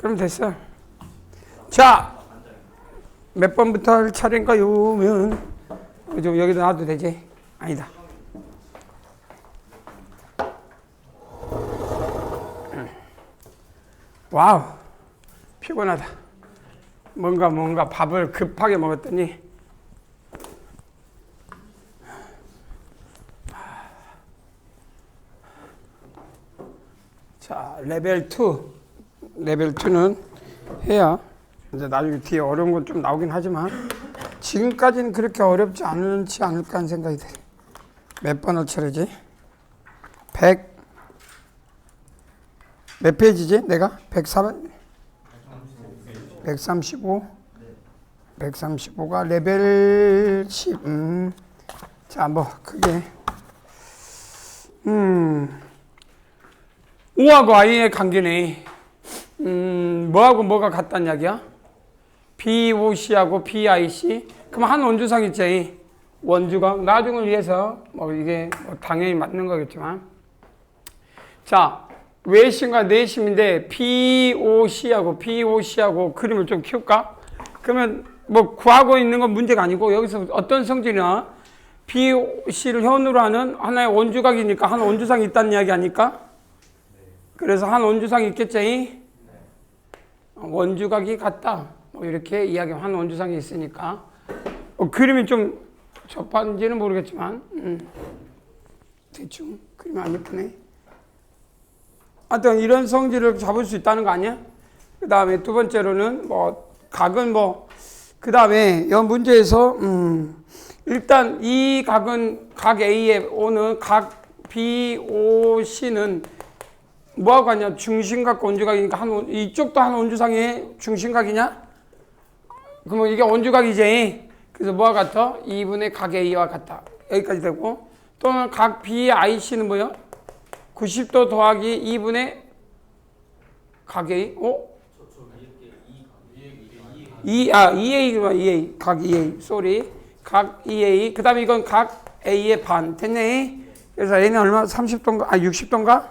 그럼 됐어. 자, 몇 번부터 할 차례인가요? 좀 여기다 놔도 되지? 아니다. 와우, 피곤하다. 뭔가 밥을 급하게 먹었더니 자, 레벨 2는 해야 이제 나중에 뒤에 어려운 건 좀 나오긴 하지만 지금까지는 그렇게 어렵지 않지 않을까 하는 생각이 돼. 몇 번 할 차례지? 100 몇 페이지지? 내가? 104번? 135? 135가 레벨 10. 자, 뭐 그게 5하고 i의 관계네. 뭐하고 뭐가 같다는 이야기야? BOC하고 BIC. 그럼 한 원주상 있지. 원주각. 나중을 위해서 뭐 이게 뭐 당연히 맞는 거겠지만. 자, 외심과 내심인데 BOC하고 그림을 좀 키울까? 그러면 뭐 구하고 있는 건 문제가 아니고 여기서 어떤 성질이나 BOC를 현으로 하는 하나의 원주각이니까 한 원주상이 있다는 이야기 아닐까? 그래서 한 원주상이 있겠지? 원주각이 같다. 뭐 이렇게 이야기하면 한 원주상이 있으니까. 그림이 좀 접한지는 모르겠지만, 대충 그림이 안 예쁘네. 하여튼 이런 성질을 잡을 수 있다는 거 아니야? 그 다음에 두 번째로는 뭐 각은 뭐 그 다음에 이 문제에서 일단 이 각은 각 A의 O는 각 BOC는 뭐하고 같냐? 중심각과 원주각이니까 이쪽도 한 원주상의 중심각이냐? 그러면 이게 원주각이지. 그래서 뭐와 같아? 2분의 각 A와 같다. 여기까지 되고 또는 각 BIC는 뭐야? 90도 더하기 2분의 각 A. EA, 각 EA, 각 EA. 그 다음에 이건 각 A의 반. 됐네? 그래서 A는 얼마? 30도인가? 60도인가?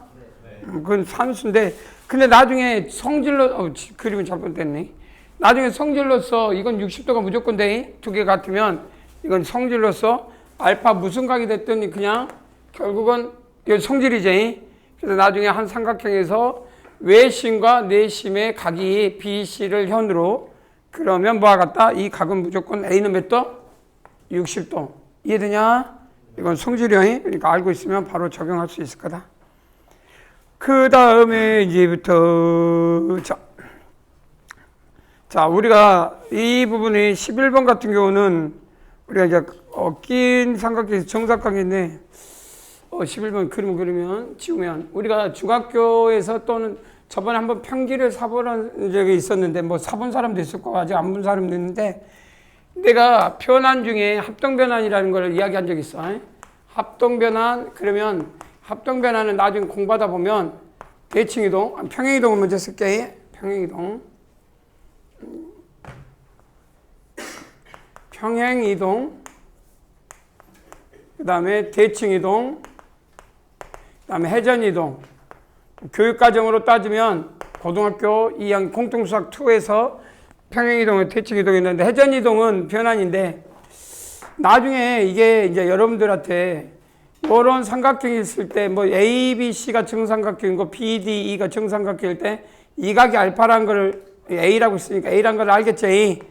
그건 산수인데, 근데 나중에 성질로, 그림은 잘못됐네. 나중에 성질로서 이건 60도가 무조건 돼. 두 개 같으면 이건 성질로서 알파 무슨 각이 됐더니 그냥 결국은 이거 성질이지. 그래서 나중에 한 삼각형에서 외심과 내심의 각이 BC를 현으로 그러면 뭐와 같다? 이 각은 무조건 A는 몇 도? 60도. 이해되냐? 이건 성질이야. 그러니까 알고 있으면 바로 적용할 수 있을 거다. 그 다음에 이제부터 자, 우리가 이 부분이 11번 같은 경우는 우리가 이제 낀 삼각형에서 정사각인데 11번 그림 그리면 지우면 우리가 중학교에서 또는 저번에 한번 평기를 사본 적이 있었는데 뭐 사본 사람도 있을 거고 아직 안 본 사람도 있는데 내가 변환 중에 합동변환이라는 걸 이야기한 적이 있어. 합동변환 그러면 합동변환은 나중에 공부하다 보면 대칭이동, 평행이동을 먼저 쓸게. 평행이동 그 다음에 대칭이동 그 다음에 회전이동. 교육과정으로 따지면 고등학교 2학년 공통수학 2에서 평행이동과 대칭이동이 있는데 회전이동은 변환인데 나중에 이게 이제 여러분들한테 이런 삼각형이 있을 때 뭐 A, B, C가 정삼각형이고 B, D, E가 정삼각형일 때 이 각이 알파라는 걸 A라고 쓰니까 A라는 걸 알겠지?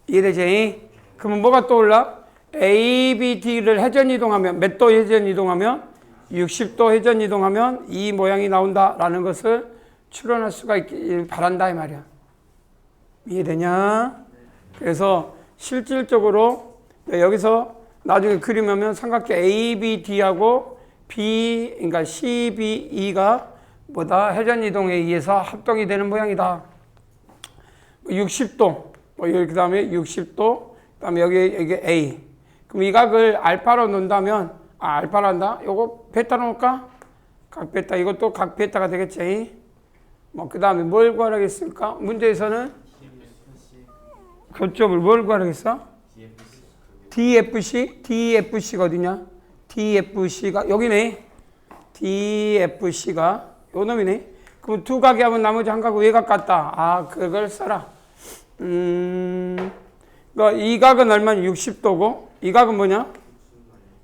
이해되지? 그러면 뭐가 떠올라? A, B, D를 회전이동하면 몇 도 회전이동하면 60도 회전이동하면 이 모양이 나온다라는 것을 추론할 수가 있길 바란다 이 말이야. 이해되냐? 그래서 실질적으로 여기서 나중에 그림하면 삼각형 ABD하고 B, 그러니까 CBE가 뭐다? 회전이동에 의해서 합동이 되는 모양이다. 60도, 그 다음에 60도, 그 다음에 여기 A. 그럼 이 각을 알파로 놓는다면, 알파란다? 요거 베타로 놓을까? 각 베타, 이것도 각 베타가 되겠지. 뭐, 그 다음에 뭘 구하라겠습니까? 문제에서는 교점을 뭘 구하라겠어? DFC가 어디냐? DFC가 여기네. DFC가 요 놈이네. 그럼 두 각이 하면 나머지 한 각은 외곽 같다. 아, 그걸 써라. 그러니까 이 각은 얼마냐? 60도고, 이 각은 뭐냐?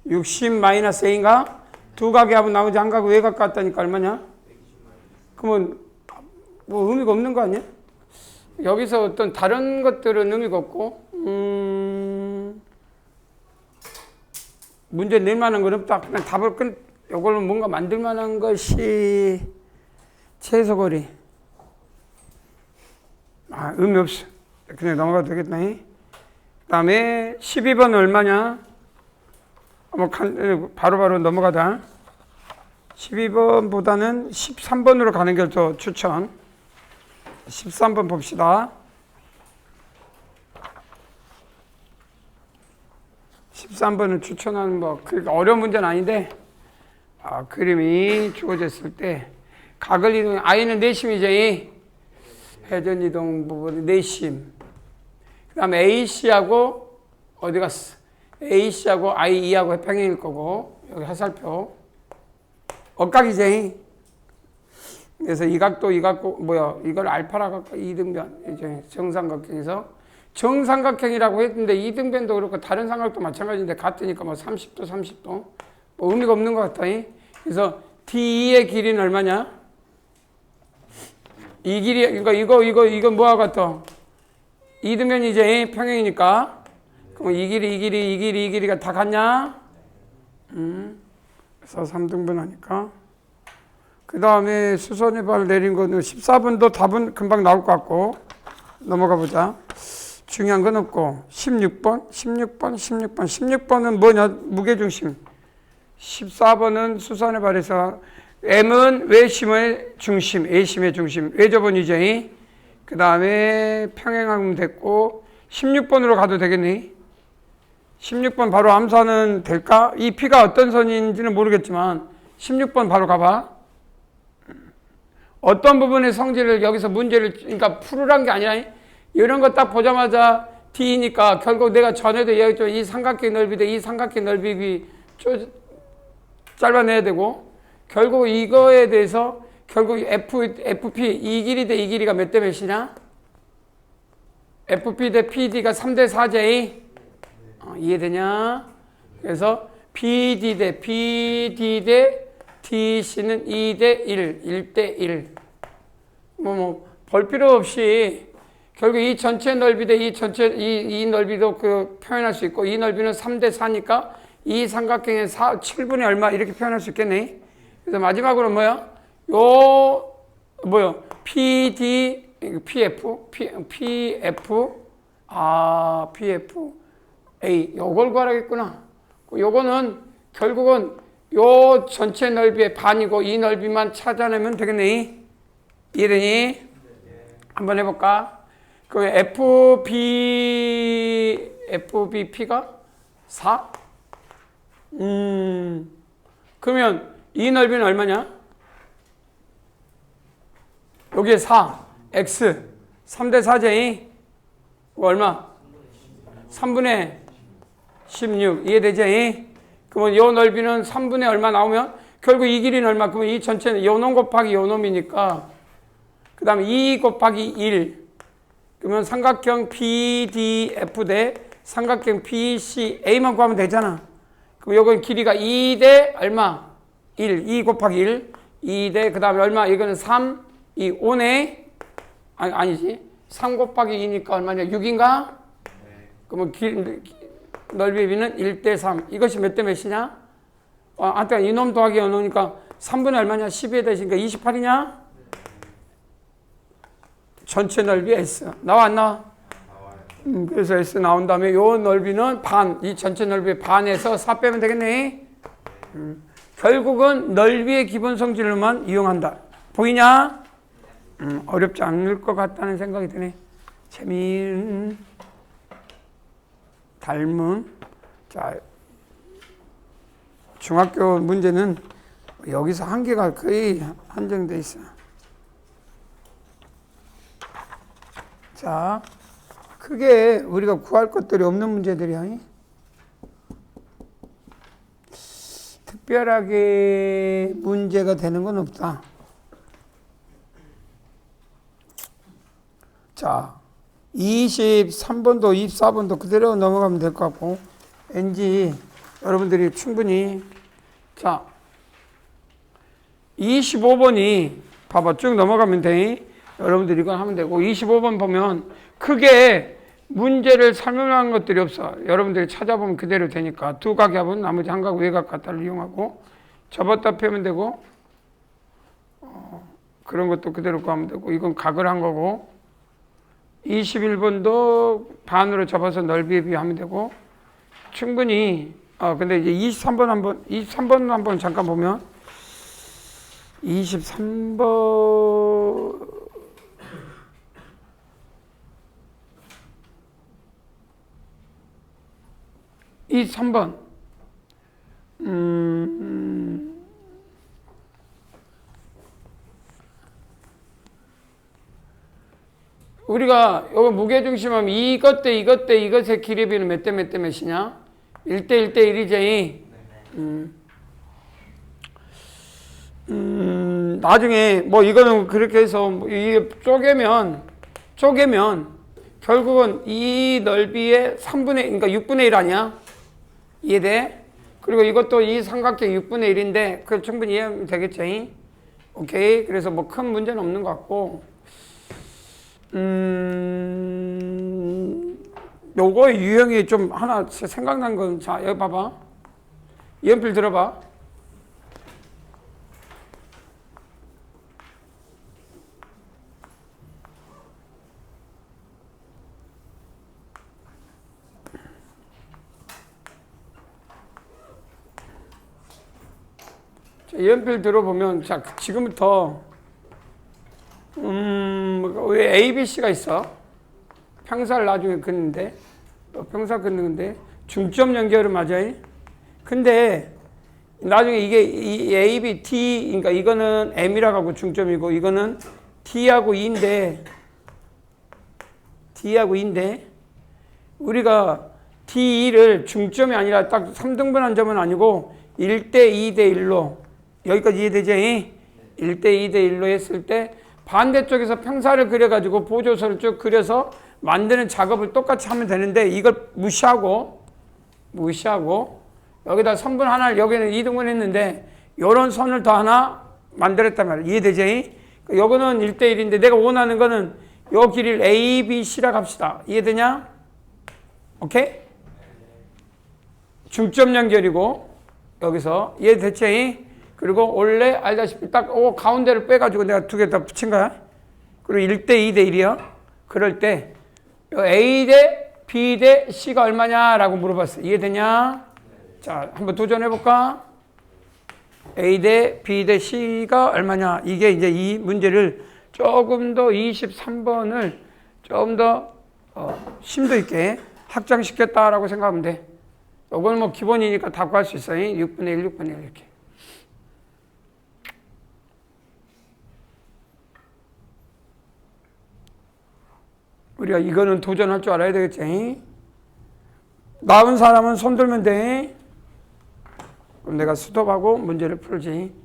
60 마이너스 A인가? 두 각이 하면 나머지 한 각은 외곽 같다니까 얼마냐? 그러면 뭐 의미가 없는 거 아니야? 여기서 어떤 다른 것들은 의미가 없고, 문제 낼 만한 건 없다. 그냥 답을 이걸로 뭔가 만들 만한 것이 최소거리. 아, 의미 없어. 그냥 넘어가도 되겠다. 그 다음에 12번은 얼마냐? 바로바로 넘어가자. 12번보다는 13번으로 가는 게 더 추천. 13번 봅시다. 13번은 추천하는 그러니까 어려운 문제는 아닌데, 그림이 주어졌을 때, 각을 이동, I는 내심이죠. 회전 이동 부분 내심. 그 다음에 AC하고, 어디 갔어? AC하고 IE하고 평행일 거고, 여기 화살표. 억각이죠. 그래서 이 각도, 이걸 알파라고 할까? 이등변. 이제 정삼각형에서. 정삼각형이라고 했는데, 이등변도 그렇고, 다른 삼각도 마찬가지인데, 같으니까 30도, 30도. 의미가 없는 것 같다. 그래서 DE의 길이는 얼마냐? 이 길이, 그러니까 이거 뭐하고 같아? 이등변이 이제 평행이니까. 그럼 이 길이가 다 같냐? 그래서 3등분 하니까. 그 다음에 수선의 발 내린 거는 14번도 답은 금방 나올 것 같고. 넘어가 보자. 중요한 건 없고. 16번은 뭐냐? 무게중심. 14번은 수선의 발에서 M은 외심의 중심, A심의 중심. 외접원이지. 그 다음에 평행하면 됐고. 16번으로 가도 되겠니? 16번 바로 암산은 될까? 이 P가 어떤 선인지는 모르겠지만 16번 바로 가봐. 어떤 부분의 성질을 여기서 문제를 그러니까 풀으란 게 아니라 이런 거 딱 보자마자 D니까 결국 내가 전에도 얘기했죠. 이 삼각형 넓이 대 이 삼각형 넓이 짧아내야 되고 결국 이거에 대해서 결국 FP 이 길이 대 이 길이가 몇 대 몇이냐? FP 대 PD가 3대 4j 이해되냐? 그래서 PD 대 DC는 2대 1, 1대 1. 볼 필요 없이 결국 이 전체 넓이 대 이 넓이도 표현할 수 있고 이 넓이는 3대 4니까 이 삼각형의 7분의 얼마 이렇게 표현할 수 있겠네. 그래서 마지막으로 PF 요걸 구하라겠구나. 요거는 결국은 요 전체 넓이의 반이고 이 넓이만 찾아내면 되겠네. 이해되니? 한번 해볼까? 그 FBP가 4? 그러면 이 넓이는 얼마냐? 여기에 4, X, 3대 4제 얼마? 3분의 16 이해되지? 그러면 요 넓이는 3분의 얼마 나오면 결국 이 길이는 얼마? 그러면 이 전체는 요 놈 곱하기 요 놈이니까 그 다음에 2 곱하기 1 그러면 삼각형 PDF 대 삼각형 PCA만 구하면 되잖아. 그럼 요건 길이가 2 대 얼마? 1, 2 곱하기 1 2 대 그 다음에 얼마? 이거는 3, 2, 5네? 아니지 3 곱하기 2니까 얼마냐? 6인가? 그러면 넓이의 비는 1대 3. 이것이 몇 대 몇이냐? 아까 이놈 더하기 이놈이니까 3분의 얼마냐? 12에 대시니까 28이냐? 전체 넓이 S. 나와 안 나와? 그래서 S 나온 다음에 요 넓이는 반. 이 전체 넓이의 반에서 4 빼면 되겠네. 결국은 넓이의 기본 성질로만 이용한다. 보이냐? 어렵지 않을 것 같다는 생각이 드네. 닮은. 자, 중학교 문제는 여기서 한계가 거의 한정돼 있어. 자, 크게 우리가 구할 것들이 없는 문제들이야. 특별하게 문제가 되는 건 없다. 자, 23번도 24번도 그대로 넘어가면 될 것 같고 NG 여러분들이 충분히 자 25번이 봐봐 쭉 넘어가면 돼. 여러분들이 이건 하면 되고 25번 보면 크게 문제를 설명한 것들이 없어. 여러분들이 찾아보면 그대로 되니까 두 각압은 나머지 한 각압 외각 갖다를 이용하고 접었다 펴면 되고 그런 것도 그대로 구하면 되고 이건 각을 한 거고 21번도 반으로 접어서 넓이에 비하면 되고 충분히 근데 이제 23번 한번 잠깐 보면 23번 23번 우리가 여기 무게중심하면 이것 대 이것의 길이 비는 몇 대 몇이냐? 1대 1이지. 나중에 뭐 이거는 그렇게 해서 이게 쪼개면 결국은 이 넓이의 3분의 그러니까 6분의 1 아니야? 이해돼? 그리고 이것도 이 삼각형 6분의 1인데 그 충분히 이해하면 되겠지? 오케이. 그래서 뭐 큰 문제는 없는 것 같고 요거 유형이 좀 하나 생각난 건 자 여기 봐봐. 연필 들어봐. 연필 들어보면 자 지금부터 왜 ABC가 있어? 평사를 나중에 긋는데 평사 긋는데 중점 연결은 맞아요? 근데 나중에 이게 이 AB, T 그러니까 이거는 M이라고 하고 중점이고 이거는 D하고 E인데 우리가 D를 중점이 아니라 딱 3등분한 점은 아니고 1대 2대 1로 여기까지 이해되지? 1대 2대 1로 했을 때 반대쪽에서 평사를 그려가지고 보조선을 쭉 그려서 만드는 작업을 똑같이 하면 되는데 이걸 무시하고 여기다 선분 하나를 여기는 2등분 했는데 요런 선을 더 하나 만들었단 말이야. 이해되지? 요거는 1대 1인데 내가 원하는 거는 요 길이를 A, B, C라고 합시다. 이해되냐? 오케이? 중점 연결이고 여기서 이해됐지? 그리고 원래 알다시피 딱 가운데를 빼가지고 내가 두 개 다 붙인 거야. 그리고 1대 2대 1이야. 그럴 때 A 대 B 대 C가 얼마냐라고 물어봤어. 이해되냐? 자, 한번 도전해볼까? A 대 B 대 C가 얼마냐? 이게 이제 이 문제를 조금 더 23번을 좀 더 심도 있게 확장시켰다라고 생각하면 돼. 이건 뭐 기본이니까 다 구할 수 있어. 6분의 1, 6분의 1 이렇게. 우리가 이거는 도전할 줄 알아야 되겠지. 나온 사람은 손 들면 돼. 그럼 내가 스톱하고 문제를 풀지.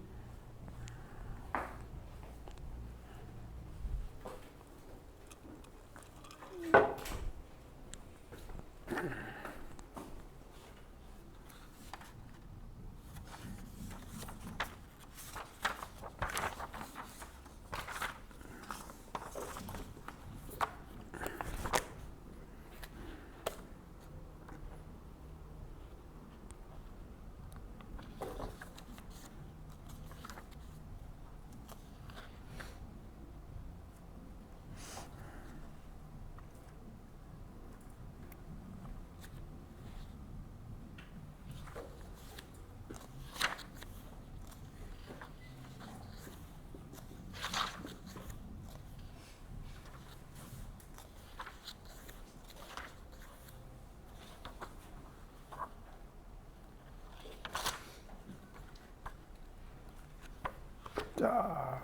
자,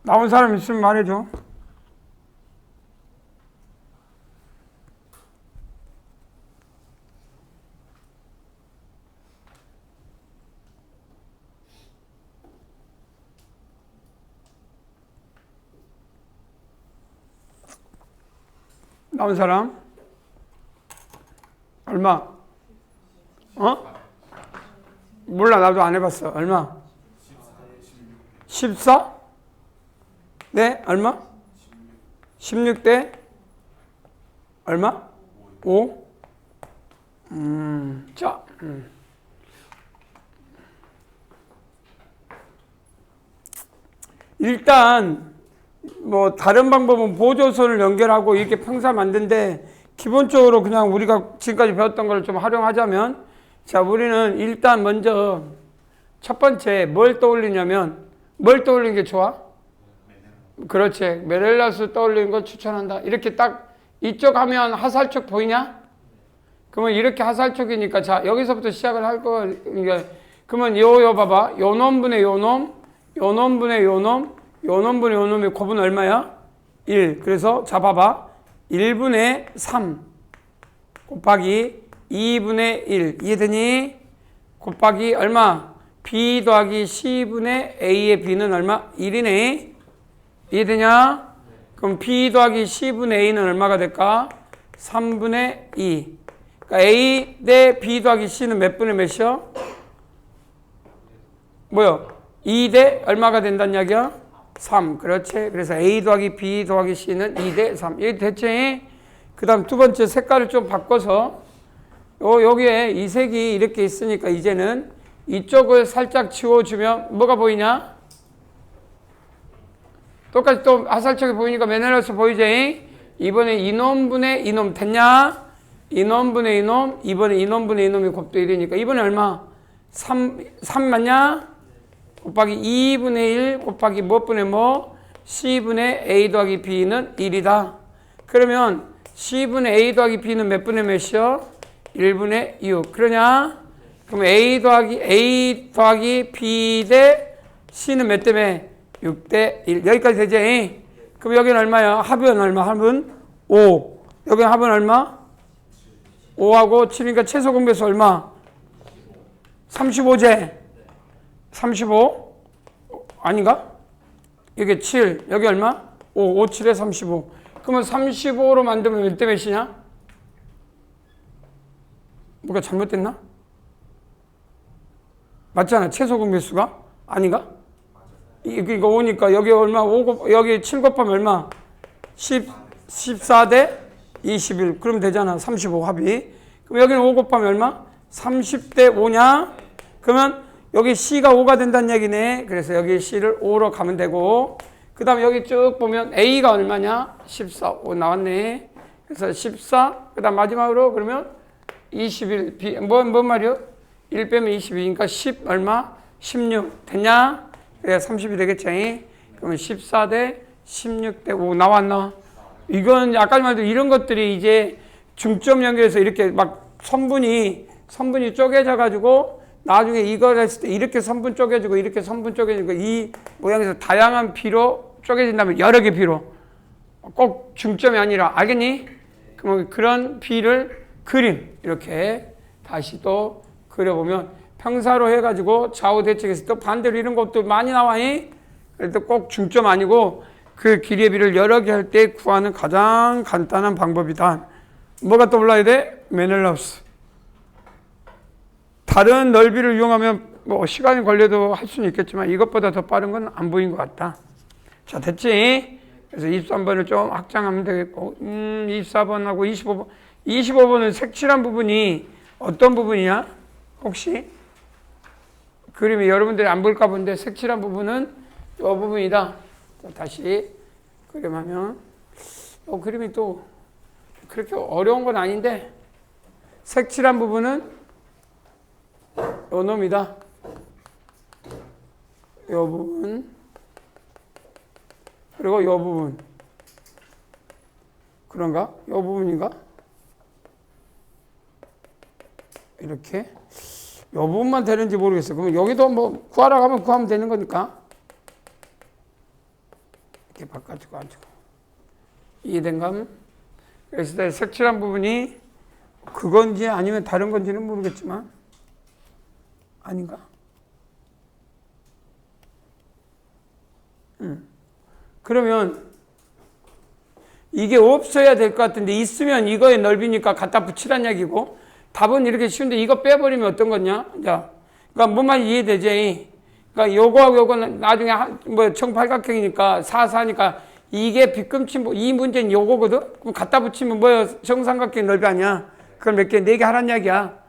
나온 사람 있으면 말해줘. 나온 사람? 얼마? 몰라, 나도 안 해봤어. 얼마? 14? 네, 얼마? 16대? 얼마? 5? 자, 일단 뭐 다른 방법은 보조선을 연결하고 이렇게 평사 만드는데 기본적으로 그냥 우리가 지금까지 배웠던 걸 좀 활용하자면, 자, 우리는 일단 먼저 첫 번째 뭘 떠올리냐면, 뭘 떠올리는 게 좋아? 그렇지. 메넬라스 떠올리는 걸 추천한다. 이렇게 딱 이쪽 하면 하살촉 보이냐? 그러면 이렇게 하살촉이니까, 자, 여기서부터 시작을 할 거. 그러면 요 봐봐. 요 놈분의 요 놈, 요 놈분의 요 놈, 요 놈분의 요 놈의 곱은 얼마야? 1. 그래서 자, 봐봐. 1분의 3 곱하기 2분의 1. 이해되니? 곱하기 얼마? B 더하기 C분의 A의 B는 얼마? 1이네. 이해되냐? 그럼 B 더하기 C분의 A는 얼마가 될까? 3분의 2. 그러니까 A 대 B 더하기 C는 몇 분의 몇이야? 뭐요? 2 대 얼마가 된다는 이야기야? 3. 그렇지. 그래서 A 더하기 B 더하기 C는 2 대 3. 이게 됐지? 그 다음 두 번째 색깔을 좀 바꿔서 여기에 이 색이 이렇게 있으니까 이제는 이쪽을 살짝 지워주면 뭐가 보이냐? 똑같이 또 하살촉이 보이니까 메넬라스 보이지? 이번에 이놈분의 이놈 됐냐? 이놈분의 이놈, 이번에 이놈분의 이놈이 곱도 1이니까 이번에 얼마? 3 맞냐? 곱하기 2분의 1 곱하기 무엇분의 뭐? C분의 A 더하기 B는 1이다. 그러면 C분의 A 더하기 B는 몇 분의 몇이요? 1분의 6. 그러냐? 그럼 A 더하기 B 대 C는 몇 대 몇? 6 대 1. 여기까지 되지? 그럼 여기는 얼마야? 합은 얼마? 합은 5. 여기는 합은 얼마? 5하고 7이니까 최소 공배수 얼마? 35제. 35? 아닌가? 여기 7. 여기 얼마? 5. 5, 7에 35. 그러면 35로 만들면 몇 대 몇이냐? 뭐가 잘못됐나? 맞잖아. 최소 공배수가? 아닌가? 이거 5니까 여기 얼마? 5, 여기 7 곱하면 얼마? 14대 21. 그럼 되잖아. 35 합이. 그럼 여기는 5 곱하면 얼마? 30대 5냐? 그러면 여기 C가 5가 된다는 얘기네. 그래서 여기 C를 5로 가면 되고, 그 다음에 여기 쭉 보면 A가 얼마냐? 14. 5 나왔네. 그래서 14. 그 다음 마지막으로 그러면 21. B, 뭔 말이요? 1 빼면 22니까 10 얼마? 16. 됐냐? 그래 30이 되겠지. 그러면 14대 16대 5 나왔나? 이건 아까 말도 이런 것들이 이제 중점 연결해서 이렇게 막 선분이 쪼개져 가지고 나중에 이걸 했을 때 이렇게 선분 쪼개지고 이렇게 선분 쪼개지고 이 모양에서 다양한 비로 쪼개진다면 여러 개 비로 꼭 중점이 아니라 알겠니? 그럼 그런 비를 그림 이렇게 다시 또 그려보면 평사로 해가지고 좌우 대칭해서 또 반대로 이런 것도 많이 나와요. 그래도 꼭 중점 아니고 그 길이의 비를 여러 개 할 때 구하는 가장 간단한 방법이다. 뭐가 떠올라야 돼? 메넬라우스. 다른 넓이를 이용하면 뭐 시간이 걸려도 할 수는 있겠지만 이것보다 더 빠른 건 안 보인 것 같다. 자, 됐지? 그래서 23번을 좀 확장하면 되겠고 24번하고 25번 25번은 색칠한 부분이 어떤 부분이야? 혹시? 그림이 여러분들이 안 볼까 본데 색칠한 부분은 이 부분이다. 자, 다시 그림하면 그림이 또 그렇게 어려운 건 아닌데 색칠한 부분은 요 놈이다. 요 부분 그리고 요 부분 그런가? 요 부분인가? 이렇게 요 부분만 되는지 모르겠어요. 그러면 여기도 뭐 구하라고 하면 구하면 되는 거니까 이렇게 바꿔주고 앉고 이해된감? 그래서 색칠한 부분이 그건지 아니면 다른 건지는 모르겠지만 아닌가? 그러면 이게 없어야 될 것 같은데 있으면 이거의 넓이니까 갖다 붙이란 얘기고 답은 이렇게 쉬운데 이거 빼버리면 어떤 거냐? 자, 그러니까 뭔 말인지 이해되지? 그러니까 요거하고 요거는 나중에 뭐 정팔각형이니까 4, 4니까 이게 빗금치 이 문제는 요거거든? 그럼 갖다 붙이면 뭐야? 정삼각형 넓이 아니야? 그걸 몇 개? 4개 하란 이야기야.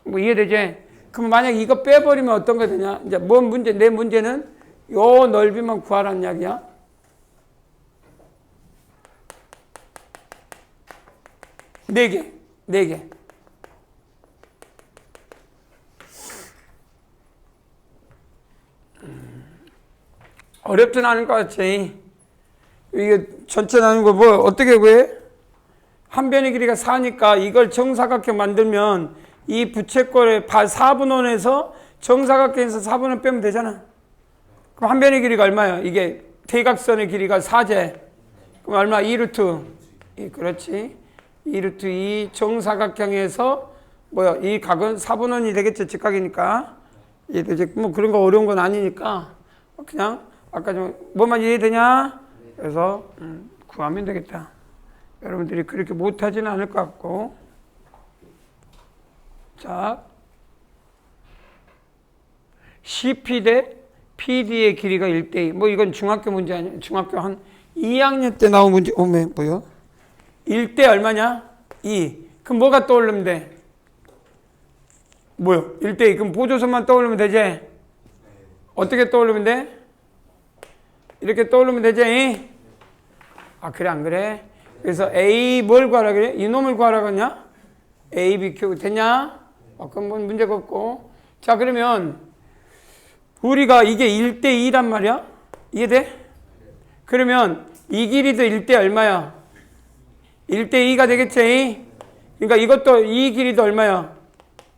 뭐 이해되지? 그럼 만약 이거 빼버리면 어떤 거 되냐? 이제 뭔 문제? 내 문제는 요 넓이만 구하라는 이야기야. 네 개. 어렵진 않을 것 같지. 이게 전체 나눈 거 뭐 어떻게 구해? 한 변의 길이가 4니까 이걸 정사각형 만들면 이 부채꼴의 4분원에서 정사각형에서 4분원 빼면 되잖아. 그럼 한 변의 길이가 얼마야? 이게 대각선의 길이가 4제. 그럼 얼마? 2루트. 그렇지. 2루트 2 정사각형에서 뭐야? 이 각은 4분원이 되겠지. 직각이니까. 이제 뭐 그런 거 어려운 건 아니니까 그냥 아까 좀 뭐만 이해되냐? 그래서 구하면 되겠다. 여러분들이 그렇게 못하지는 않을 것 같고. 자, CP 대 PD의 길이가 1대2. 뭐 이건 중학교 문제 아니야. 중학교 한 2학년 때 나온 문제. 뭐요? 1대 얼마냐? 2. 그럼 뭐가 떠오르면 돼? 뭐요? 1대2. 그럼 보조선만 떠오르면 되지? 어떻게 떠오르면 돼? 이렇게 떠오르면 되지? 아, 그래, 안 그래? 그래서 A 뭘 구하라 그래? 이놈을 구하라 그랬냐? A, B, Q 됐냐? 그럼 뭐 문제가 없고. 자, 그러면 우리가 이게 1대2란 말이야? 이해돼? 그러면 이 길이도 1대 얼마야? 1대2가 되겠지? 그러니까 이것도 이 길이도 얼마야?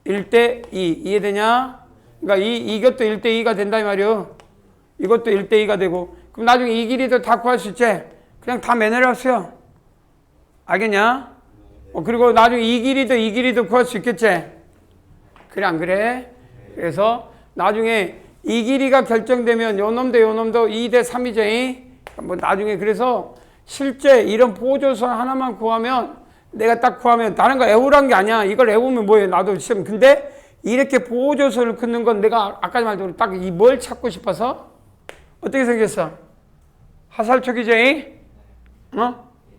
1대2. 이해되냐? 그러니까 이것도 1대2가 된다 이 말이야. 이것도 1대2가 되고. 그럼 나중에 이 길이도 다 구할 수 있지? 그냥 다 매너라서요. 알겠냐? 그리고 나중에 이 길이도 구할 수 있겠지? 그래, 안 그래? 그래서 나중에 이 길이가 결정되면 요 놈도 2대 3이지? 뭐 나중에 그래서 실제 이런 보조선 하나만 구하면 내가 딱 구하면 다른 거 애우란 게 아니야. 이걸 애우면 뭐해? 나도 시험. 근데 이렇게 보조선을 긋는 건 내가 아까 말대로 딱 이 뭘 찾고 싶어서 어떻게 생겼어? 화살촉이지?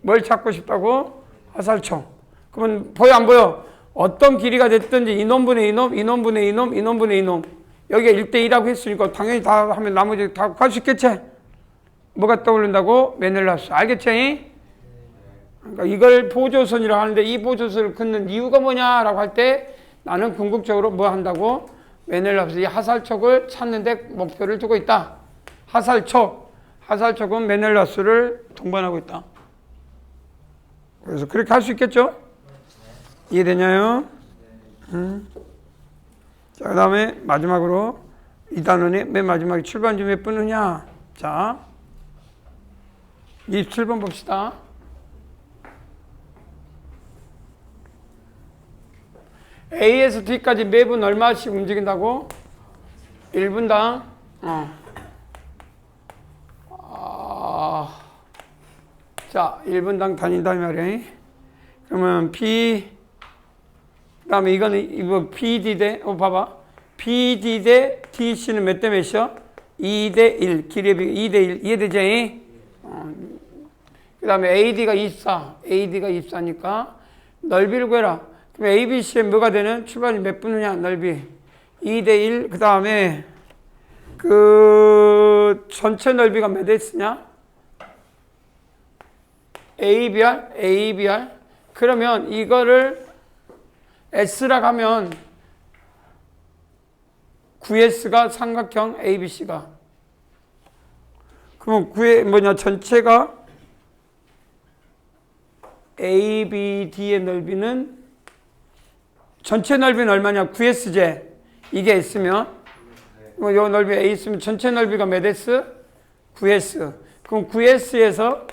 뭘 찾고 싶다고? 화살촉. 그러면 보여 안 보여? 어떤 길이가 됐든지 이놈분의 이놈, 이놈분의 이놈, 이놈분의 이놈. 여기가 1대1이라고 했으니까 당연히 다 하면 나머지 다 구할 수 있겠지? 뭐가 떠오른다고? 메넬라스. 알겠지? 그러니까 이걸 보조선이라고 하는데 이 보조선을 긋는 이유가 뭐냐라고 할 때 나는 궁극적으로 뭐 한다고? 메넬라스. 이 화살촉을 찾는 데 목표를 두고 있다. 화살촉은 메넬라스를 동반하고 있다. 그래서 그렇게 할 수 있겠죠? 이해되냐요? 자, 그 다음에 마지막으로 이 단원의 맨 마지막에 출발지 몇 분이냐? 자, 27번 봅시다. A에서 D까지 매분 얼마씩 움직인다고? 1분당? 자, 1분당 다닌다 이 말이야. 그러면 B, 그 다음에 이거 PD 대, 봐봐. PD 대 DC는 몇 대 몇이야? 2대 1. 길이의 비가 2대 1. 이해되지? 그 다음에 AD가 24니까 넓이를 구해라. 그럼 ABC에 뭐가 되는? 출발이 몇 분이냐? 넓이. 2대 1. 그 다음에 그 전체 넓이가 몇 S냐? ABR. 그러면 이거를 S라고 하면 9S가 삼각형 ABC가. 그러면 전체가 ABD의 넓이는 전체 넓이는 얼마냐? 9S제. 이게 S면 요 넓이 A 있으면 전체 넓이가 몇 S? 9S. 그럼 9S에서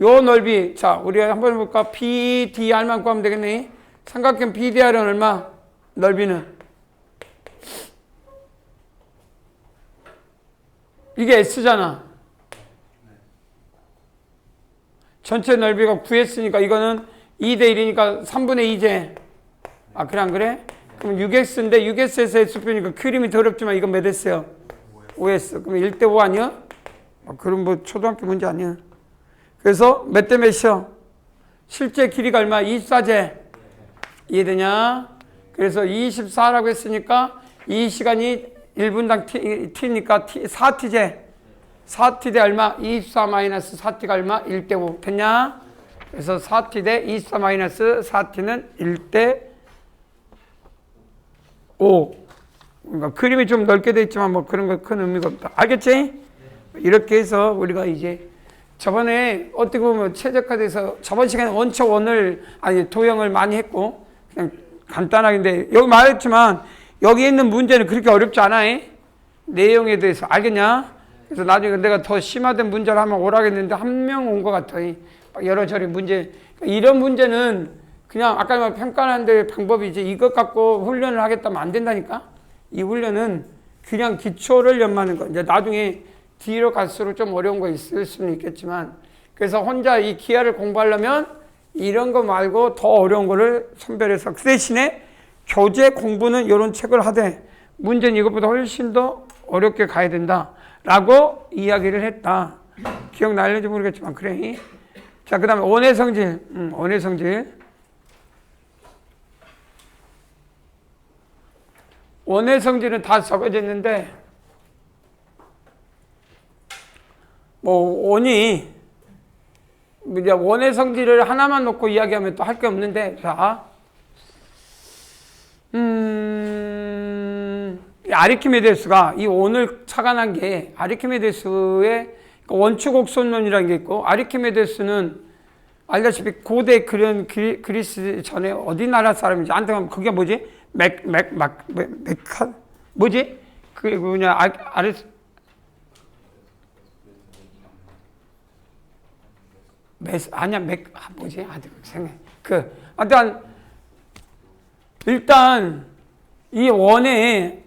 요 넓이, 자, 우리가 한번 해볼까? PDR만 구하면 되겠네. 삼각형 PDR은 얼마? 넓이는? 이게 S잖아. 전체 넓이가 9x니까 이거는 2대 1이니까 3분의 2제. 아, 그래, 안 그래? 그럼 6x인데 6x에서 x표니까 그림이 더럽지만 이건 몇 x요? 5s. 그럼 1대 5 아니야? 그럼 뭐 초등학교 문제 아니야. 그래서 몇 대 몇이요? 실제 길이가 얼마? 24제. 이해되냐? 그래서 24라고 했으니까 이 시간이 1분당 t니까 4t제. 4t 대 얼마? 24 마이너스 4t가 얼마? 1대 5. 됐냐? 그래서 4t 대 24 마이너스 4t는 1대 5. 그러니까 그림이 좀 넓게 돼 있지만 뭐 그런 거 큰 의미가 없다. 알겠지? 이렇게 해서 우리가 이제 저번에 어떻게 보면 최적화돼서 저번 시간에 원초 원을 아니 도형을 많이 했고 그냥 간단하게 여기 말했지만 여기 있는 문제는 그렇게 어렵지 않아. 내용에 대해서 알겠냐? 그래서 나중에 내가 더 심화된 문제를 하면 오라겠는데 한 명 온 것 같아. 여러저러 문제. 이런 문제는 그냥 아까 말 평가하는 데 방법이지 이것 갖고 훈련을 하겠다면 안 된다니까. 이 훈련은 그냥 기초를 연마하는 거. 이제 나중에 뒤로 갈수록 좀 어려운 거 있을 수는 있겠지만 그래서 혼자 이 기하를 공부하려면 이런 거 말고 더 어려운 거를 선별해서 그 대신에 교재 공부는 이런 책을 하되 문제는 이것보다 훨씬 더 어렵게 가야 된다 라고 이야기를 했다. 기억날는지 모르겠지만 그래. 자, 그 다음에 원의 성질. 원의 성질. 원의 성질은 다 적어져 있는데 뭐 원이 이제 원의 성질을 하나만 놓고 이야기하면 또 할 게 없는데 자 아리키메데스가 이 원을 착안한 게 아리키메데스의 원축곡선론이라는 게 있고 아리키메데스는 알다시피 고대 그리스 전에 어디 나라 사람인지 안타면 그게 뭐지? 뭐지? 그게 뭐냐 뭐지? 생각. 일단 이 원의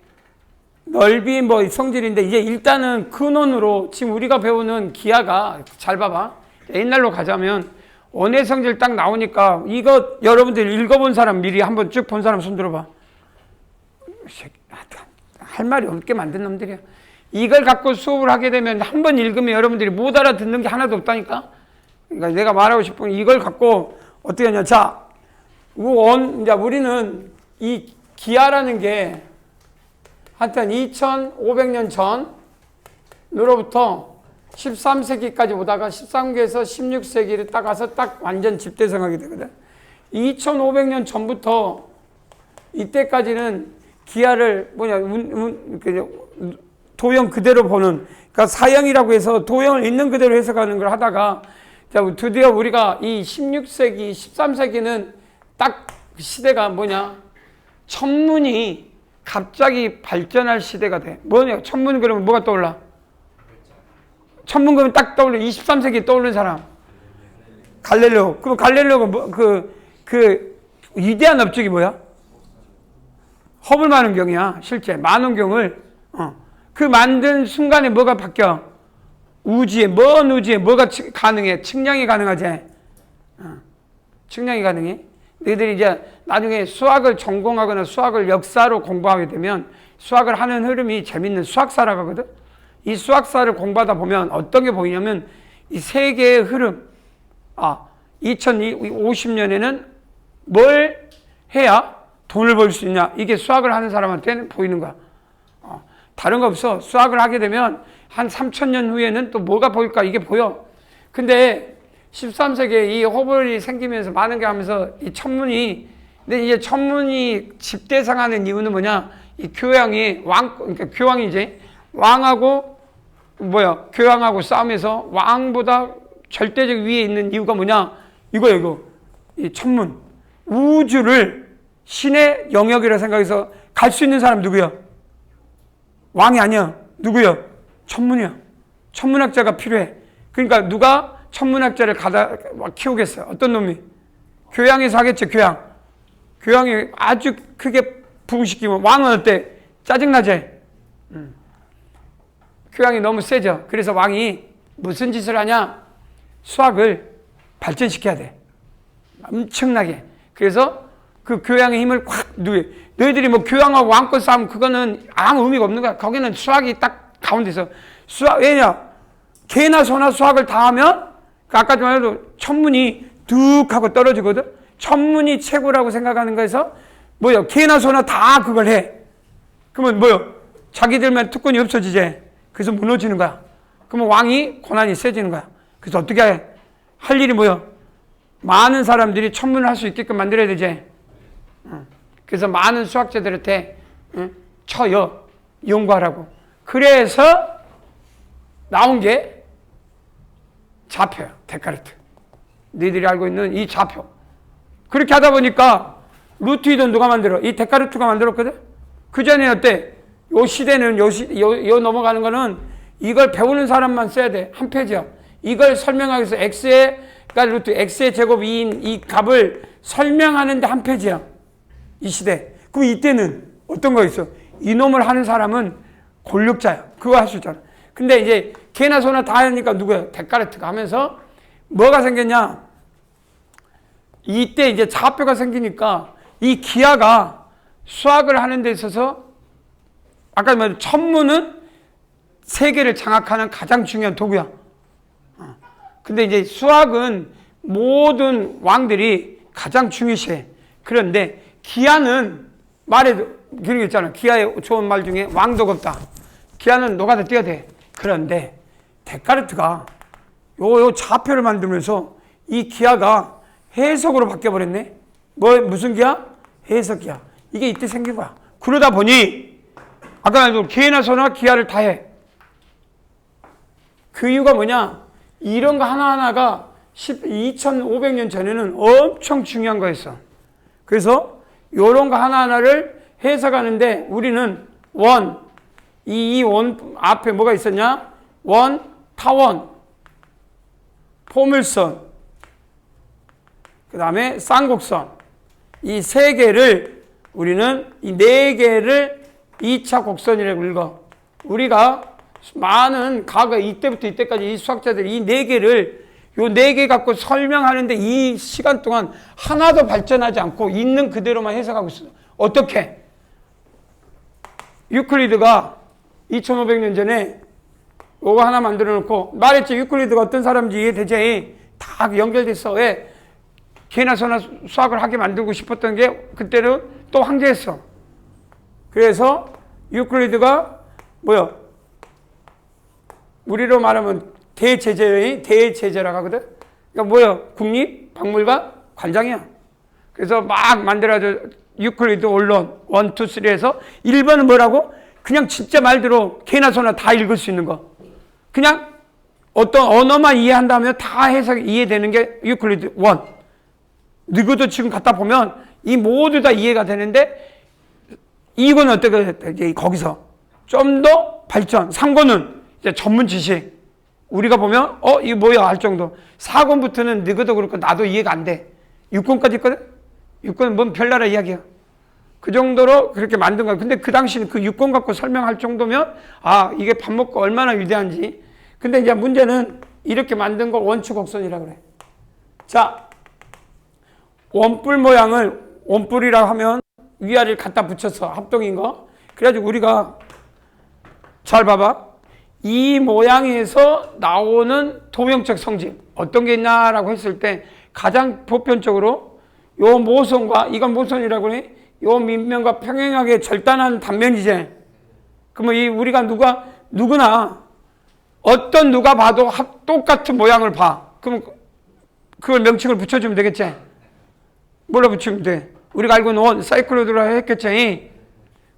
넓이 뭐 성질인데 이제 일단은 근원으로 지금 우리가 배우는 기하가 잘 봐봐. 옛날로 가자면 원의 성질 딱 나오니까 이거 여러분들 읽어본 사람 미리 한번 쭉 본 사람 손 들어봐. 할 말이 없게 만든 놈들이야. 이걸 갖고 수업을 하게 되면 한 번 읽으면 여러분들이 못 알아듣는 게 하나도 없다니까. 그러니까 내가 말하고 싶은 건 이걸 갖고 어떻게 하냐. 자, 이제 우리는 이 기하라는 게 하여튼 2500년 전으로부터 13세기까지 오다가 13세기에서 16세기를 딱 와서 딱 완전 집대성하게 되거든. 2500년 전부터 이때까지는 기하를 도형 그대로 보는, 그러니까 사형이라고 해서 도형을 있는 그대로 해석하는 걸 하다가 자, 드디어 우리가 이 16세기, 13세기는 딱 시대가 천문이 갑자기 발전할 시대가 돼. 천문 그러면 뭐가 떠올라? 천문 그러면 딱 떠올려. 23세기 떠오르는 사람. 갈릴레오. 그럼 갈릴레오가 그 위대한 업적이 뭐야? 허블 만원경이야. 실제 만원경을 그 만든 순간에 뭐가 바뀌어? 먼 우주에 뭐가 가능해? 측량이 가능하지? 측량이 가능해? 너희들이 이제 나중에 수학을 전공하거나 수학을 역사로 공부하게 되면 수학을 하는 흐름이 재밌는 수학사라고 하거든? 이 수학사를 공부하다 보면 어떤 게 보이냐면 이 세계의 흐름, 2050년에는 뭘 해야 돈을 벌 수 있냐? 이게 수학을 하는 사람한테는 보이는 거야. 다른 거 없어. 수학을 하게 되면 한 3000년 후에는 또 뭐가 보일까? 이게 보여. 근데 13세기에 이 허블이 생기면서 많은 게 하면서 이 천문이, 근데 이제 천문이 집대성하는 이유는 뭐냐? 이 교황이 그러니까 교황이지. 왕하고 교황하고 싸움에서 왕보다 절대적 위에 있는 이유가 뭐냐? 이거. 이 천문. 우주를 신의 영역이라 생각해서 갈 수 있는 사람 누구야? 왕이 아니야. 누구야? 천문이야. 천문학자가 필요해. 그러니까 누가 천문학자를 키우겠어요? 어떤 놈이? 교양에서 하겠지, 교양. 교양이 아주 크게 부흥시키면 왕은 어때? 짜증나지? 교양이 너무 세죠. 그래서 왕이 무슨 짓을 하냐? 수학을 발전시켜야 돼. 엄청나게. 그래서 그 교양의 힘을 확 너희들이 뭐 교양하고 왕권 싸움 그거는 아무 의미가 없는 거야. 거기는 수학이 딱 가운데서 왜냐? 개나 소나 수학을 다 하면 아까도 말해도 천문이 뚝 하고 떨어지거든. 천문이 최고라고 생각하는 거에서 뭐요? 개나 소나 다 그걸 해. 그러면 뭐요? 자기들만 특권이 없어지지. 그래서 무너지는 거야. 그러면 왕이 고난이 세지는 거야. 그래서 어떻게 할 일이 뭐요? 많은 사람들이 천문을 할 수 있게끔 만들어야 되지. 그래서 많은 수학자들한테 쳐요. 연구하라고. 그래서 나온 게 좌표야. 데카르트. 너희들이 알고 있는 이 좌표. 그렇게 하다 보니까 루트이든 누가 만들어? 이 데카르트가 만들었거든? 그 전에 어때? 요 시대는 요 넘어가는 거는 이걸 배우는 사람만 써야 돼. 한 페이지야. 이걸 설명하기 위해서 그러니까 루트 x의 제곱 2인 이 값을 설명하는데 한 페이지야. 이 시대. 그럼 이때는 어떤 거 있어? 이놈을 하는 사람은 권력자야. 그거 할 수 있잖아. 근데 이제 개나 소나 다 하니까 누구야? 데카르트가 하면서 뭐가 생겼냐? 이때 이제 좌표가 생기니까 이 기하가 수학을 하는 데 있어서 아까 말한 천문은 세계를 장악하는 가장 중요한 도구야. 근데 이제 수학은 모든 왕들이 가장 중요시해. 그런데 기하는 말에도 그런 게 있잖아. 기하의 좋은 말 중에 왕도가 없다. 기하는 노가다 뛰어야 돼. 그런데 데카르트가 요 좌표를 만들면서 이 기하가 해석으로 바뀌어버렸네. 무슨 기하? 해석 기하. 이게 이때 생긴 거야. 그러다 보니 아까 말한 개나 소나 기하를 다 해. 그 이유가 뭐냐? 이런 거 하나하나가 2500년 전에는 엄청 중요한 거였어. 그래서 이런 거 하나하나를 해석하는데 우리는 이 원 앞에 뭐가 있었냐? 타원, 포물선, 그 다음에 쌍곡선. 이 세 개를 우리는 이 네 개를 2차 곡선이라고 읽어. 우리가 많은 과거 이때부터 이때까지 이 수학자들이 이 네 개를 요 네 개 갖고 설명하는데 이 시간 동안 하나도 발전하지 않고 있는 그대로만 해석하고 있어. 어떻게? 유클리드가 2500년 전에 요거 하나 만들어 놓고 말했지. 유클리드가 어떤 사람인지 이해되지? 다 연결됐어. 왜? 개나 소나 수학을 하게 만들고 싶었던 게 그때는 또 황제였어. 그래서 유클리드가 뭐야? 우리로 말하면 대제자라고 하거든? 그러니까 뭐야? 국립박물관 관장이야. 그래서 막 만들어줘. 유클리드 원론 1, 2, 3에서 1번은 뭐라고? 그냥 진짜 말대로 개나 소나 다 읽을 수 있는 거. 그냥 어떤 언어만 이해한다면 다 해석이 이해되는 게 유클리드 1. 누구도 지금 갖다 보면 이 모두 다 이해가 되는데 이건 어떻게 이제 거기서 좀 더 발전. 3권은 이제 전문 지식. 우리가 보면 이거 뭐야 할 정도. 4권부터는 너희도 그렇고 나도 이해가 안 돼. 6권까지 있거든. 6권은 뭔 별나라 이야기야. 그 정도로 그렇게 만든 거야. 근데 그 당시는 그 6권 갖고 설명할 정도면 이게 밥 먹고 얼마나 위대한지. 근데 이제 문제는 이렇게 만든 걸 원추곡선이라고 그래. 자, 원뿔 모양을 원뿔이라고 하면 위아래를 갖다 붙여서 합동인 거. 그래가지고 우리가 잘 봐봐. 이 모양에서 나오는 도형적 성질 어떤 게 있냐라고 했을 때 가장 보편적으로 요 모선과 이건 모선이라고 해. 요 밑면과 평행하게 절단한 단면이지. 그러면 이 우리가 누구나 누가 봐도 똑같은 모양을 봐. 그럼 그걸 명칭을 붙여주면 되겠지. 뭘로 붙이면 돼? 우리가 알고 있는 원, 사이클로드라 했겠지.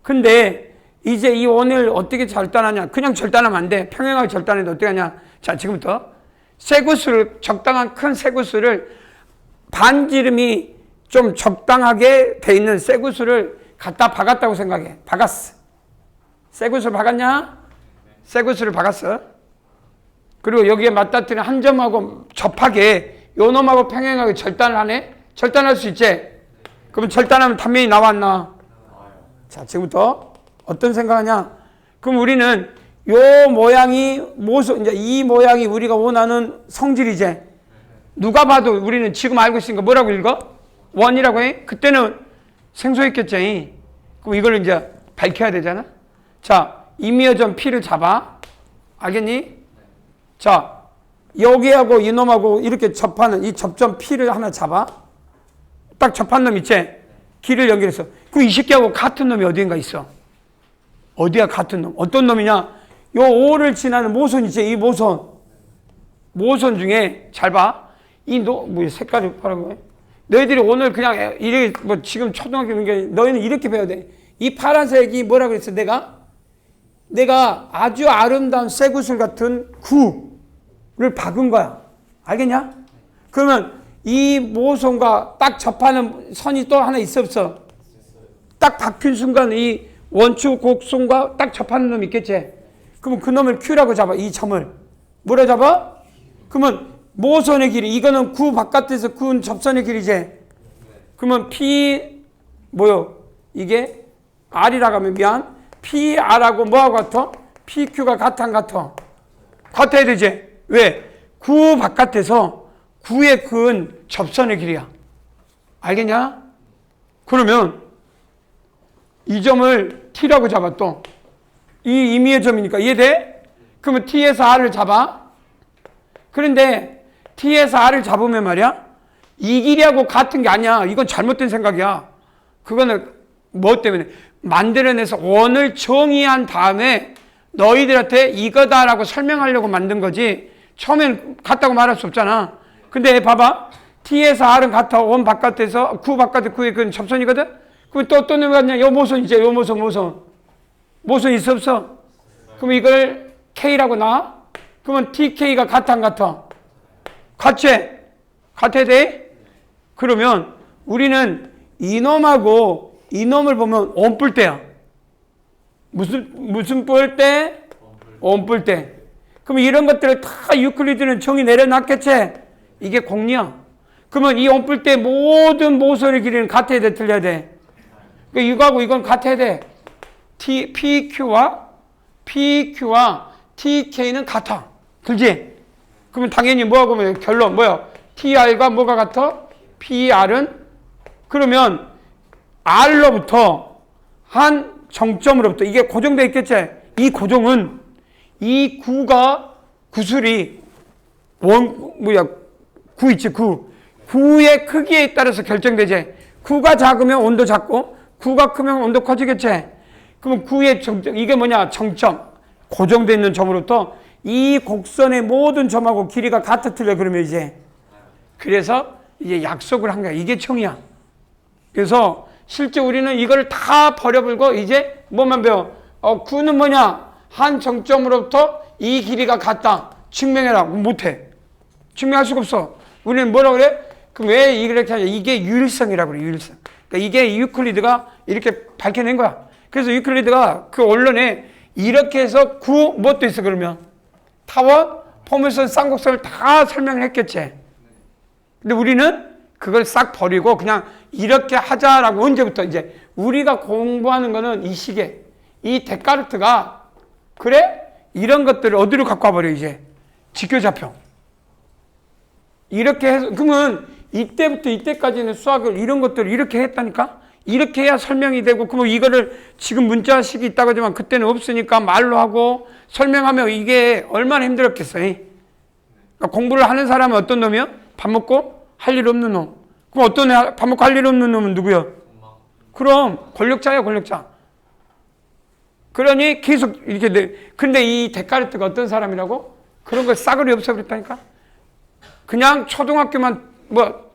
근데 이제 이 원을 어떻게 절단하냐? 그냥 절단하면 안 돼. 평행하게 절단해도 어떻게 하냐? 자, 지금부터 쇠구슬을 적당한 큰 쇠구슬을 반지름이 좀 적당하게 돼 있는 쇠구슬을 갖다 박았다고 생각해. 박았어. 쇠구슬 박았냐? 쇠구슬을 박았어. 그리고 여기에 맞닿는 한 점하고 접하게 요 놈하고 평행하게 절단을 하네? 절단할 수 있지? 그럼 절단하면 단면이 나왔나? 자, 지금부터 어떤 생각하냐? 그럼 우리는 요 모양이 이제 이 모양이 우리가 원하는 성질이지. 누가 봐도 우리는 지금 알고 있으니까 뭐라고 읽어? 원이라고 해? 그때는 생소했겠지. 그럼 이걸 이제 밝혀야 되잖아. 자, 임의어점 P를 잡아. 알겠니? 자, 여기하고 이놈하고 이렇게 접하는 이 접점 P를 하나 잡아. 딱 접한 놈 있지? 길을 연결해서. 그럼 이 새끼하고 같은 놈이 어디인가 있어. 어디야 같은 놈? 어떤 놈이냐? 요 5를 지나는 모선 있지? 이 모선. 모선 중에 잘 봐. 뭐 색깔이 파란 거야? 너희들이 오늘 그냥 뭐 지금 초등학교 게 너희는 이렇게 배워야 돼. 이 파란색이 뭐라 그랬어? 내가 아주 아름다운 쇠구슬 같은 구를 박은 거야. 알겠냐? 그러면 이 모선과 딱 접하는 선이 또 하나 있어 없어? 딱 박힌 순간 이 원축 곡선과 딱 접하는 놈 있겠지? 그러면 그 놈을 Q라고 잡아. 이 점을. 뭐라 잡아? 그러면 모선의 길이, 이거는 구 바깥에서 군 접선의 길이지. 그러면 P, 뭐요? 이게 R이라고 하면 미안. PR하고 뭐하고 같아? PQ가 같아, 안 같아? 같아야 되지. 왜? 구 바깥에서 구의 근 접선의 길이야. 알겠냐? 그러면 이 점을 T라고 잡아 또. 이 임의의 점이니까 이해돼? 그러면 T에서 R을 잡아. 그런데 T에서 R을 잡으면 말이야, 이 길이하고 같은 게 아니야. 이건 잘못된 생각이야. 그거는 뭐 때문에? 만들어내서 원을 정의한 다음에 너희들한테 이거다라고 설명하려고 만든 거지, 처음엔 같다고 말할 수 없잖아. 근데 봐봐. T에서 R은 같아. 원 바깥에서, 구 바깥에 구의 그 접선이거든? 그럼 또 어떤 놈이 같냐? 요 모선 있지? 요 모선. 모선 있어 없어? 그럼 이걸 K라고 놔? 그러면 TK가 같아, 안 같아? 같이 같아야 돼? 그러면 우리는 이놈하고 이놈을 보면 온뿔대야. 무슨 뿔대? 온뿔대. 그럼 이런 것들을 다 유클리드는 정의 내려놨겠지? 이게 공리야. 그러면 이 온뿔대 모든 모선의 길이는 같아야 돼, 틀려야 돼? 그러니까 이거하고 이건 같아야 돼. PQ와 TK는 같아. 그렇지? 그러면 당연히 뭐하고 보면 결론 뭐야? TR과 뭐가 같아? PR은? 그러면 R로부터 한 정점으로부터 이게 고정되어 있겠지? 이 고정은 이 구술이 구 있지, 구의 크기에 따라서 결정되지. 구가 작으면 온도 작고 구가 크면 온도 커지겠지. 그러면 구의 정점, 이게 뭐냐? 정점. 고정되어 있는 점으로부터 이 곡선의 모든 점하고 길이가 같아 틀려. 그러면 이제 그래서 이제 약속을 한 거야. 이게 청이야. 그래서 실제 우리는 이걸 다 버려버리고 이제 뭐만 배워? 구는 뭐냐? 한 정점으로부터 이 길이가 같다. 증명해라. 못해. 증명할 수가 없어. 우리는 뭐라고 그래? 그럼 왜 이렇게 하냐? 이게 유일성이라고 그래. 유일성. 그러니까 이게 유클리드가 이렇게 밝혀낸 거야. 그래서 유클리드가 그 언론에 이렇게 해서 무엇도 있어 그러면? 타원, 포물선, 쌍곡선을 다 설명을 했겠지. 근데 우리는 그걸 싹 버리고 그냥 이렇게 하자라고. 언제부터? 이제 우리가 공부하는 거는 이 시기에 이 데카르트가 그래? 이런 것들을 어디로 갖고 와버려 이제? 직교좌표. 이렇게 해서 그러면 이때부터 이때까지는 수학을 이런 것들을 이렇게 했다니까? 이렇게 해야 설명이 되고, 그러면 이거를 지금 문자식이 있다고 하지만 그때는 없으니까 말로 하고 설명하면 이게 얼마나 힘들었겠어요. 그러니까 공부를 하는 사람은 어떤 놈이요? 밥 먹고 할 일 없는 놈. 그럼 어떤 애, 밥 먹고 할 일 없는 놈은 누구요? 그럼 권력자야, 권력자. 그러니 계속 이렇게 돼. 근데 이 데카르트가 어떤 사람이라고? 그런 걸 싸그리 없애버렸다니까? 그냥 초등학교만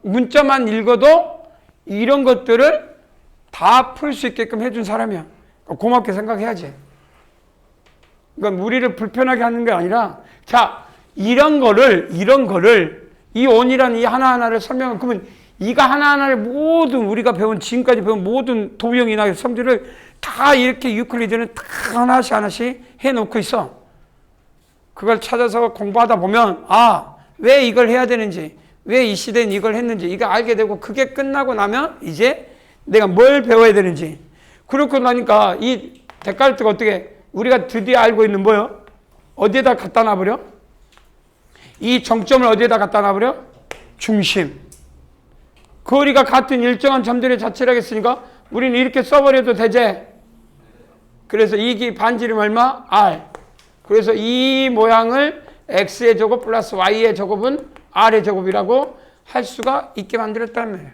문자만 읽어도 이런 것들을 다 풀 수 있게끔 해준 사람이야. 고맙게 생각해야지. 그러니까 우리를 불편하게 하는 게 아니라, 자, 이런 거를 이 온이라는 이 하나하나를 설명하면, 그러면 이가 하나하나를 모든 우리가 배운 지금까지 배운 모든 도형이나 성질을 다 이렇게 유클리드는 다 하나씩 해놓고 있어. 그걸 찾아서 공부하다 보면 왜 이걸 해야 되는지, 왜 이 시대는 이걸 했는지 이거 알게 되고, 그게 끝나고 나면 이제 내가 뭘 배워야 되는지. 그렇고 나니까 이 데카르트가 어떻게, 우리가 드디어 알고 있는 뭐요? 어디에다 갖다 놔버려? 이 정점을 어디에다 갖다 놔버려? 중심. 거리가 같은 일정한 점들의 자체라고 했으니까 우리는 이렇게 써버려도 되지. 그래서 이 반지름 얼마? R. 그래서 이 모양을 x의 제곱 플러스 y의 제곱은 r의 제곱이라고 할 수가 있게 만들었다는 말이에요.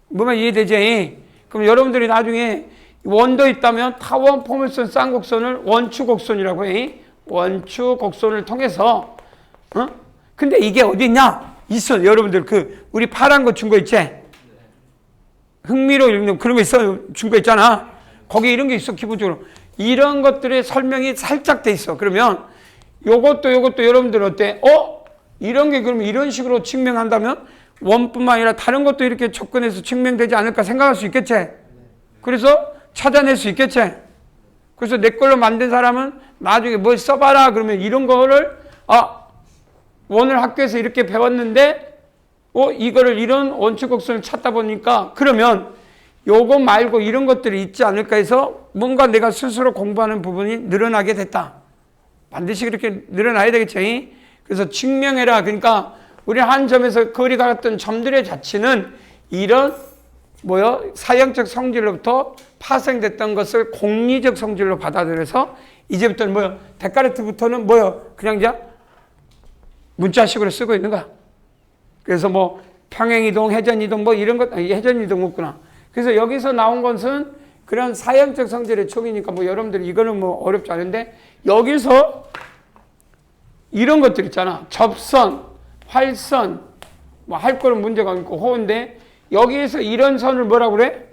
뭐만 이해되지? 그럼 여러분들이 나중에 원도 있다면 타원, 포물선, 쌍곡선을 원추곡선이라고 해. 원추곡선을 통해서 근데 이게 어디 있냐? 있어. 여러분들 우리 파란 거 준 거 있지? 흥미로 읽는 그런 거 있어. 준 거 있잖아. 거기 이런 게 있어. 기본적으로 이런 것들의 설명이 살짝 돼 있어. 그러면 요것도 여러분들 어때? 이런 게 그러면 이런 식으로 증명한다면 원뿐만 아니라 다른 것도 이렇게 접근해서 증명되지 않을까 생각할 수 있겠지? 그래서 찾아낼 수 있겠지? 그래서 내 걸로 만든 사람은 나중에 뭘 써봐라 그러면 이런 거를 오늘 학교에서 이렇게 배웠는데 이거를 이런 원추곡선을 찾다 보니까 그러면 요거 말고 이런 것들이 있지 않을까 해서 뭔가 내가 스스로 공부하는 부분이 늘어나게 됐다. 반드시 그렇게 늘어나야 되겠지. 그래서 증명해라. 그러니까 우리 한 점에서 거리가 같은 점들의 자체는 이런 사형적 성질로부터 파생됐던 것을 공리적 성질로 받아들여서 이제부터는 데카르트부터는 그냥 이제 문자식으로 쓰고 있는 거야. 그래서 평행이동, 회전이동 이런 것, 회전이동 없구나. 그래서 여기서 나온 것은 그런 사형적 성질의 촉이니까 여러분들이 이거는 어렵지 않은데 여기서 이런 것들 있잖아. 접선, 활선, 할 거는 문제가 없고 호인데 여기에서 이런 선을 뭐라고 그래?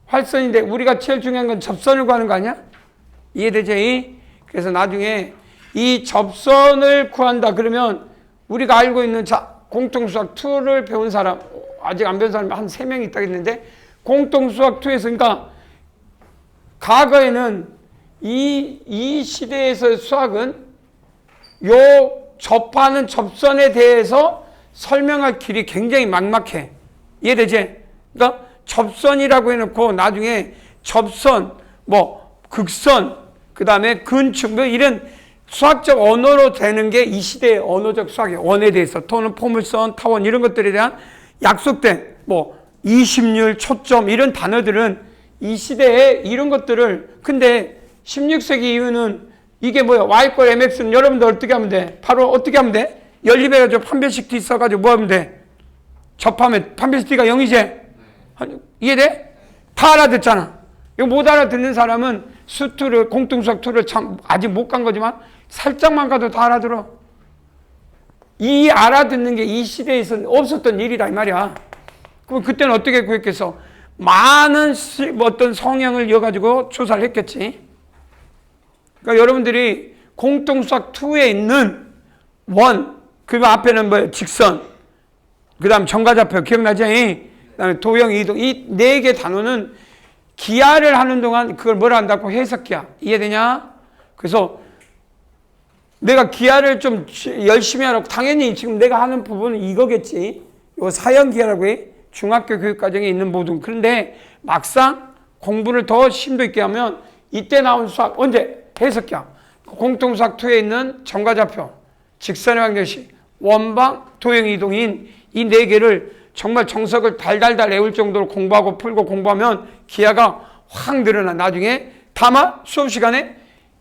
활선인데 우리가 제일 중요한 건 접선을 구하는 거 아니야? 이해되지? 그래서 나중에 이 접선을 구한다 그러면 우리가 알고 있는 공통수학 2를 배운 사람 아직 안 배운 사람이 한 3명 있다고 했는데 공통수학 2에서 그러니까 과거에는 이 시대에서 수학은 요 접하는 접선에 대해서 설명할 길이 굉장히 막막해. 이해되지? 그러니까 접선이라고 해놓고 나중에 접선, 극선, 그 다음에 근축, 이런 수학적 언어로 되는 게 이 시대의 언어적 수학이에요. 원에 대해서. 또는 포물선, 타원 이런 것들에 대한 약속된 이심률, 초점 이런 단어들은 이 시대에 이런 것들을 근데 16세기 이후는 이게 y꼴 mx는 여러분들 어떻게 하면 돼? 바로 어떻게 하면 돼? 연립해가지고 판별식 t 써가지고 뭐 하면 돼? 접하면 판별식 t가 0이지? 이해돼? 다 알아듣잖아. 이거 못 알아듣는 사람은 수투를 공통수학 2를 참 아직 못 간 거지만 살짝만 가도 다 알아들어. 이 알아듣는 게 이 시대에서는 없었던 일이라 이 말이야. 그럼 그때는 어떻게 구했겠어? 많은 어떤 성향을 이어가지고 조사를 했겠지. 그러니까 여러분들이 공통수학 2에 있는 원, 그 앞에는 직선, 그 다음 정과좌표 기억나지? 그 다음에 도형, 이동 이 4개 단어는 기하를 하는 동안 그걸 뭐라 한다고? 해석기하. 이해되냐? 그래서 내가 기하를 좀 열심히 하라고 당연히 지금 내가 하는 부분은 이거겠지. 요 사형기하라고 해. 중학교 교육과정에 있는 모든. 그런데 막상 공부를 더 심도 있게 하면 이때 나온 수학 언제? 해석기하. 공통수학 2에 있는 정과좌표, 직선의 방정식, 원방, 도형, 이동인 이 4개를 정말 정석을 달달달 외울 정도로 공부하고 풀고 공부하면 기하가 확 늘어나. 나중에 다만 수업 시간에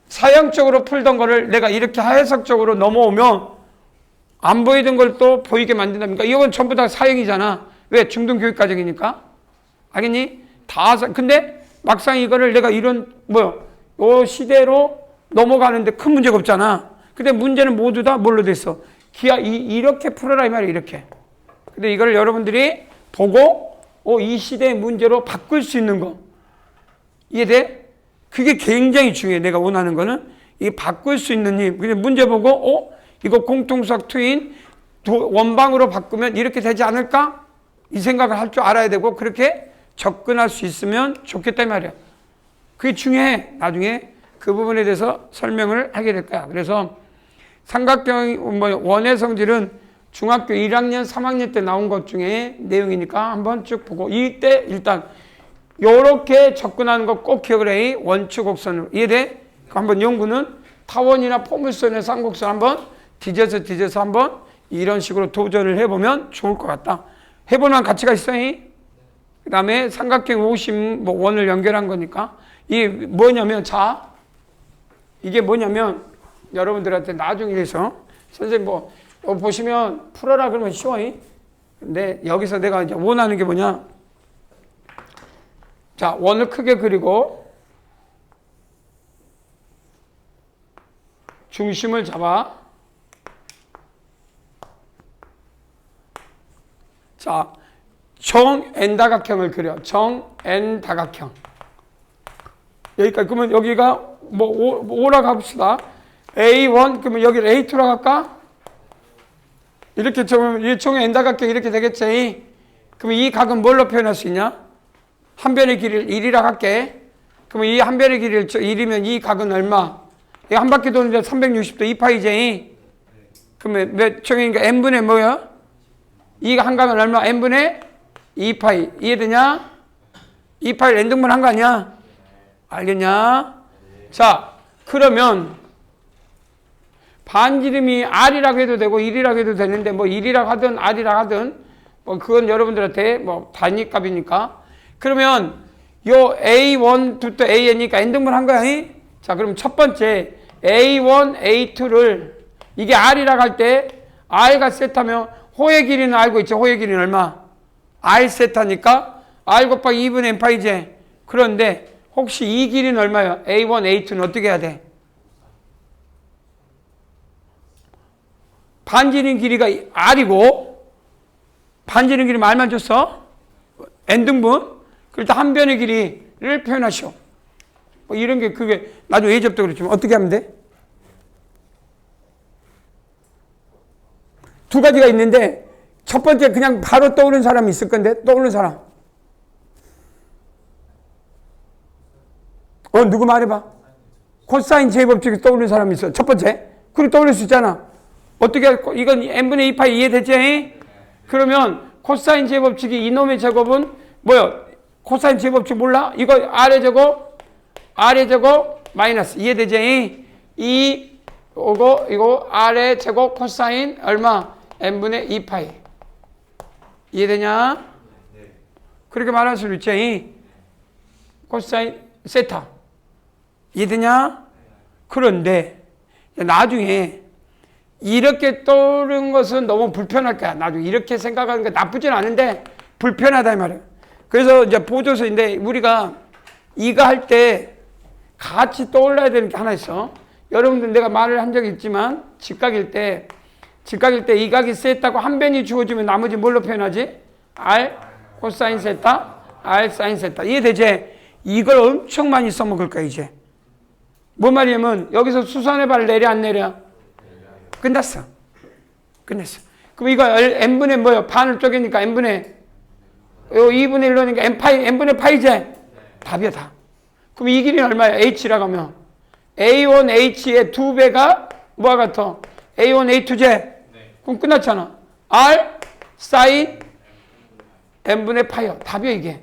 사형적으로 풀던 거를 내가 이렇게 해석적으로 넘어오면 안 보이던 걸 또 보이게 만든다니까. 이건 전부 다 사형이잖아. 왜? 중등교육과정이니까. 알겠니? 근데 막상 이거를 내가 이런 요 시대로 넘어가는데 큰 문제가 없잖아. 근데 문제는 모두 다 뭘로 됐어? 기하 이렇게 풀어라 이 말이야. 이렇게. 근데 이걸 여러분들이 보고 이 시대의 문제로 바꿀 수 있는 거 이해돼? 그게 굉장히 중요해. 내가 원하는 거는 이게 바꿀 수 있는 힘. 근데 문제 보고 이거 공통수학 2인 원방으로 바꾸면 이렇게 되지 않을까? 이 생각을 할 줄 알아야 되고 그렇게 접근할 수 있으면 좋겠다 이 말이야. 그게 중요해. 나중에 그 부분에 대해서 설명을 하게 될 거야. 그래서 삼각형 원의 성질은 중학교 1학년, 3학년 때 나온 것 중에 내용이니까 한번 쭉 보고 이때 일단 요렇게 접근하는 거 꼭 기억을 해. 원추곡선으로. 이해돼? 한번 연구는 타원이나 포물선의 쌍곡선 한번 뒤져서 한번 이런 식으로 도전을 해보면 좋을 것 같다. 해볼만 가치가 있어요. 그 다음에 삼각형 50 원을 연결한 거니까 이게 뭐냐면 이게 뭐냐면 여러분들한테 나중에 해서 선생님 보시면 풀어라 그러면 쉬워요. 근데 여기서 내가 이제 원하는 게 뭐냐. 자, 원을 크게 그리고 중심을 잡아. 자, 정 N다각형을 그려. 정 N다각형. 여기까지. 그러면 여기가 O라고 합시다. A1, 그러면 여기를 A2라고 할까? 이렇게 적으면 이 정 N다각형 이렇게 되겠지. 그러면 이 각은 뭘로 표현할 수 있냐? 한 변의 길이를 1이라고 할게. 그러면 이 한 변의 길이를 1이면 이 각은 얼마? 이 한 바퀴 도는데 360도 2파이지. 그러면 몇 정이니까 n분의 뭐야? 이가 한 가면 얼마? n분의 2파이. 이해되냐? 2파이를 n등분 한 거 아니야? 알겠냐? 자, 그러면 반지름이 r이라고 해도 되고 1이라고 해도 되는데 1이라고 하든 r이라고 하든 그건 여러분들한테 단위값이니까. 그러면 요 A1부터 AN이니까 n등분 한 거야. 자, 그럼 첫 번째 A1, A2를 이게 R이라고 할 때 R가 세타면 호의 길이는 알고 있죠. 호의 길이는 얼마? R 세타니까 R 곱하기 2분의 n파이지. 그런데 혹시 이 길이는 얼마예요? A1, A2는 어떻게 해야 돼? 반지름 길이가 R이고 반지름 길이 말만 줬어? n등분. 그럴 때 한 변의 길이를 표현하시오. 이런 게 그게 나중에 예접도 그렇지만 어떻게 하면 돼? 두 가지가 있는데 첫 번째 그냥 바로 떠오르는 사람이 있을 건데 떠오르는 사람. 누구 말해봐. 코사인 제곱식이 떠오르는 사람이 있어. 첫 번째. 그리고 떠올릴 수 있잖아. 어떻게 할까? 이건 n분의 2파이 이해되지? 그러면 코사인 제곱식이 이놈의 제곱은 뭐야? 코사인 제곱식 몰라? 이거 R의 제곱 마이너스 이해되지? 이거 R의 제곱 코사인 얼마? n분의 2파이 이해되냐? 그렇게 말할 수 있지? 코사인 세타 이해되냐? 그런데 나중에 이렇게 떠오르는 것은 너무 불편할 거야. 나중에 이렇게 생각하는 게 나쁘진 않은데 불편하다 이 말이야. 그래서 이제 보조서인데 우리가 이거 할 때 같이 떠올라야 되는 게 하나 있어. 여러분들 내가 말을 한 적이 있지만 직각일 때 이 각이 세타고 한 변이 주어지면 나머지 뭘로 표현하지? R 코사인 세타, R 사인 세타. 이해되지? 이걸 엄청 많이 써먹을 거야 이제. 뭔 말이냐면 여기서 수선의 발을 내려 안 내려? 끝났어. 그럼 이거 n분의 뭐야? 반을 쪼개니까 n분의 2분의 1로니까 n분의 파이제. 답이야 다. 그럼 이 길이는 얼마야? h라고 하면 a1h의 2배가 뭐와 같아? a1 a2제. 그럼 끝났잖아. r 사인 n분의 파이야. 답이야 이게.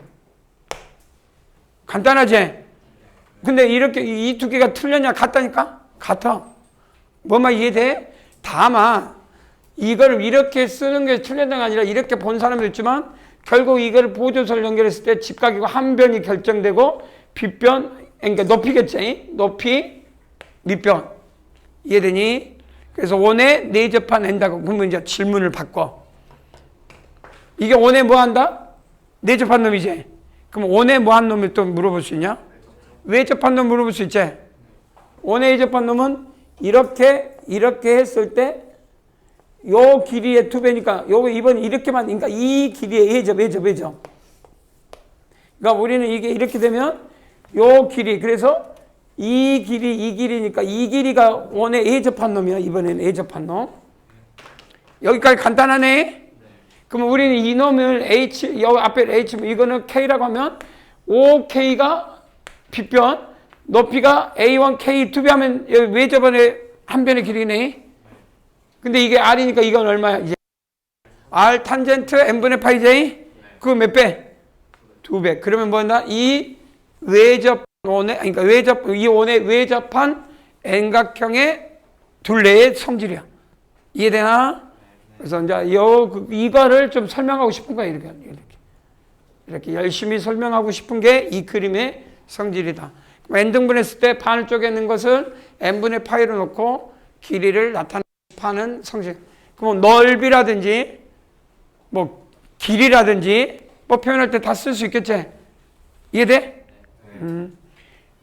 간단하지? 근데 이렇게 이 두 개가 틀렸냐? 같다니까? 같아. 뭐만 이해돼? 다만 이걸 이렇게 쓰는 게 틀렸다가 아니라 이렇게 본 사람도 있지만 결국 이걸 보조서를 연결했을 때 직각이고 한 변이 결정되고 빗변, 그러니까 높이겠지? 높이, 밑변. 이해되니? 그래서 원에 내접한 n다고. 그러면 이제 질문을 바꿔. 이게 원에 뭐 한다? 내접한 놈이지? 그럼 원에 뭐 한 놈을 또 물어볼 수 있냐? 외접한 놈 물어볼 수 있지? 원에 외접한 놈은 이렇게 했을 때 요 길이의 2배니까 요거 이번 이렇게만, 그러니까 이 길이의 외접. 그러니까 우리는 이게 이렇게 되면 요 길이, 그래서 이 길이니까 이 길이가 원에 외접한 놈이야. 이번에는 외접한 놈. 여기까지 간단하네. 그럼 우리는 이 놈을 h, 여기 앞에 h, 이거는 k라고 하면 5k가 빗변, 높이가 a1k 2배 하면 여기 외접원의 한 변의 길이네. 근데 이게 r이니까 이건 얼마야? 이제 r 탄젠트 n분의 파이 j. 그거 몇 배? 2배. 그러면 뭐냐? 이 외접원의, 그러니까 이 원에 외접한 n각형의 둘레의 성질이야. 이해되나? 그래서 이제 이거를 좀 설명하고 싶은 거예요. 이렇게 열심히 설명하고 싶은 게 이 그림의 성질이다. n등분했을 때 반을 쪼개는 것은 n분의 파이로 놓고 길이를 나타내는 성질. 그럼 넓이라든지 뭐 길이라든지 뭐 표현할 때 다 쓸 수 있겠지? 이해돼?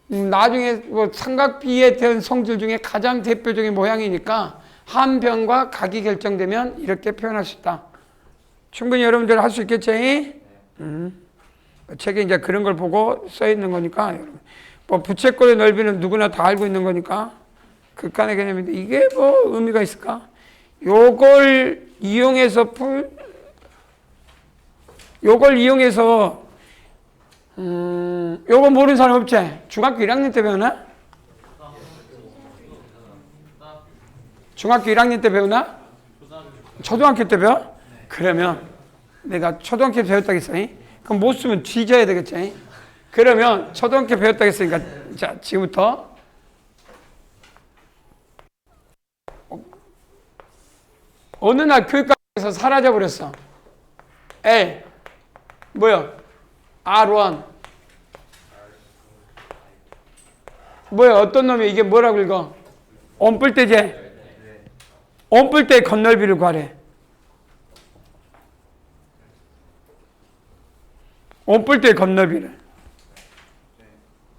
나중에 뭐 삼각비에 대한 성질 중에 가장 대표적인 모양이니까 한 변과 각이 결정되면 이렇게 표현할 수 있다. 충분히 여러분들 할 수 있겠지? 책에 이제 그런 걸 보고 써 있는 거니까 여러분. 뭐 부채꼴의 넓이는 누구나 다 알고 있는 거니까 극한의 개념인데 이게 뭐 의미가 있을까? 요걸 이용해서 요거 모르는 사람 없지? 중학교 1학년 때 배우나? 중학교 1학년 때 배우나? 초등학교 때 배워? 그러면 내가 초등학교 때 배웠다고 했어. 그럼 못 쓰면 뒤져야 되겠지? 그러면 초등학교 배웠다고 했으니까 자 지금부터 어느 날 교육과에서 사라져 버렸어. L 뭐야? R1 뭐야? 어떤 놈이 이게 뭐라고 읽어? 온뿔대제. 온뿔대 건널비를 구하래. 온뿔대 건널비를.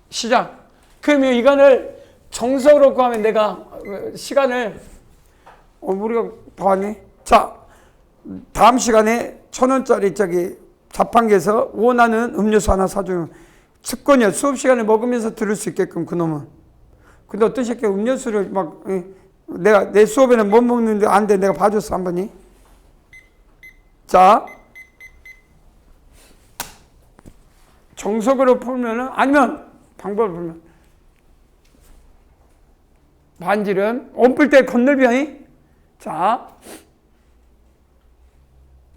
시작. 그러면 이거를 정석으로 구하면 내가 시간을 우리가 봐왔니? 자, 다음 시간에 1,000원짜리 자판기에서 원하는 음료수 하나 사주면 특권이야. 수업 시간에 먹으면서 들을 수 있게끔 그놈은. 근데 어떤 새끼가 음료수를 막 내가 내 수업에는 못 먹는데 안 돼. 내가 봐줬어 한 번이. 자, 정석으로 풀면은 아니면 방법을 풀면 반지름 온뿔대 건널비. 자,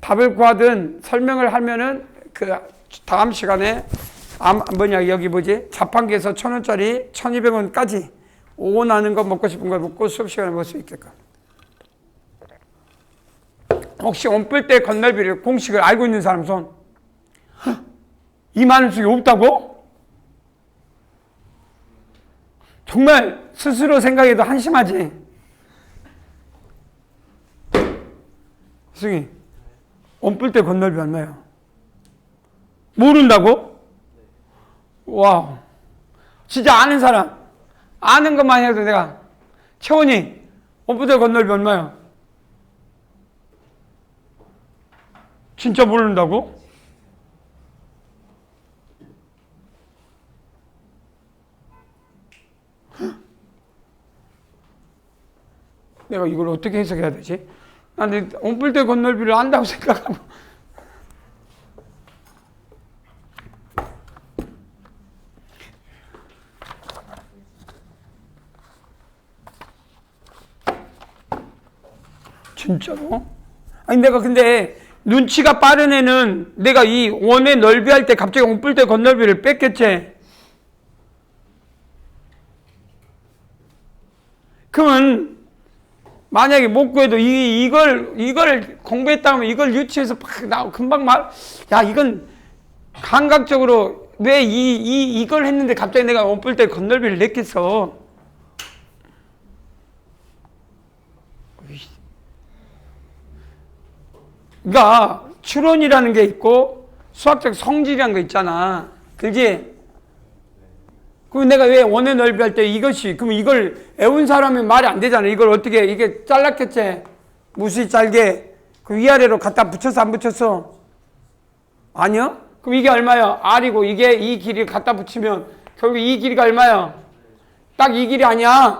답을 구하든 설명을 하면은 그 다음 시간에 여기 자판기에서 1,000원짜리 1,200원까지 원하는 거 먹고 싶은 거 먹고 수업 시간에 먹을 수 있게끔. 혹시 온뿔대 건널비를 공식을 알고 있는 사람 손? 이 많은 수가 없다고? 정말 스스로 생각해도 한심하지? 승희, 온뿔대 건널비 얼마야? 모른다고? 와우. 진짜 아는 사람. 아는 것만 해도 내가. 채원이, 온뿔대 건널비 얼마야? 진짜 모른다고? 내가 이걸 어떻게 해석해야 되지? 나는 온뿔대 건널비를 안다고 생각하고. 진짜로? 아니 내가 근데 눈치가 빠른 애는 내가 이 원의 넓이 할 때 갑자기 온뿔대 건널비를 뺐겠지? 그러면 만약에 못 구해도 이걸 공부했다면 이걸 유치해서 막 금방 야 이건 감각적으로 왜 이걸 했는데 갑자기 내가 온뿔대 건널비를 냈겠어? 그러니까 추론이라는 게 있고 수학적 성질이라는 거 있잖아. 그지? 그럼 내가 왜 원의 넓이 할 때 이것이, 그럼 이걸 애운 사람이 말이 안 되잖아. 이걸 어떻게, 이게 잘랐겠지? 무수히 짧게. 그 위아래로 갖다 붙였어, 안 붙였어? 아니요? 그럼 이게 얼마야? R이고, 이게 이 길이 갖다 붙이면, 결국 이 길이가 얼마야? 딱 이 길이 아니야?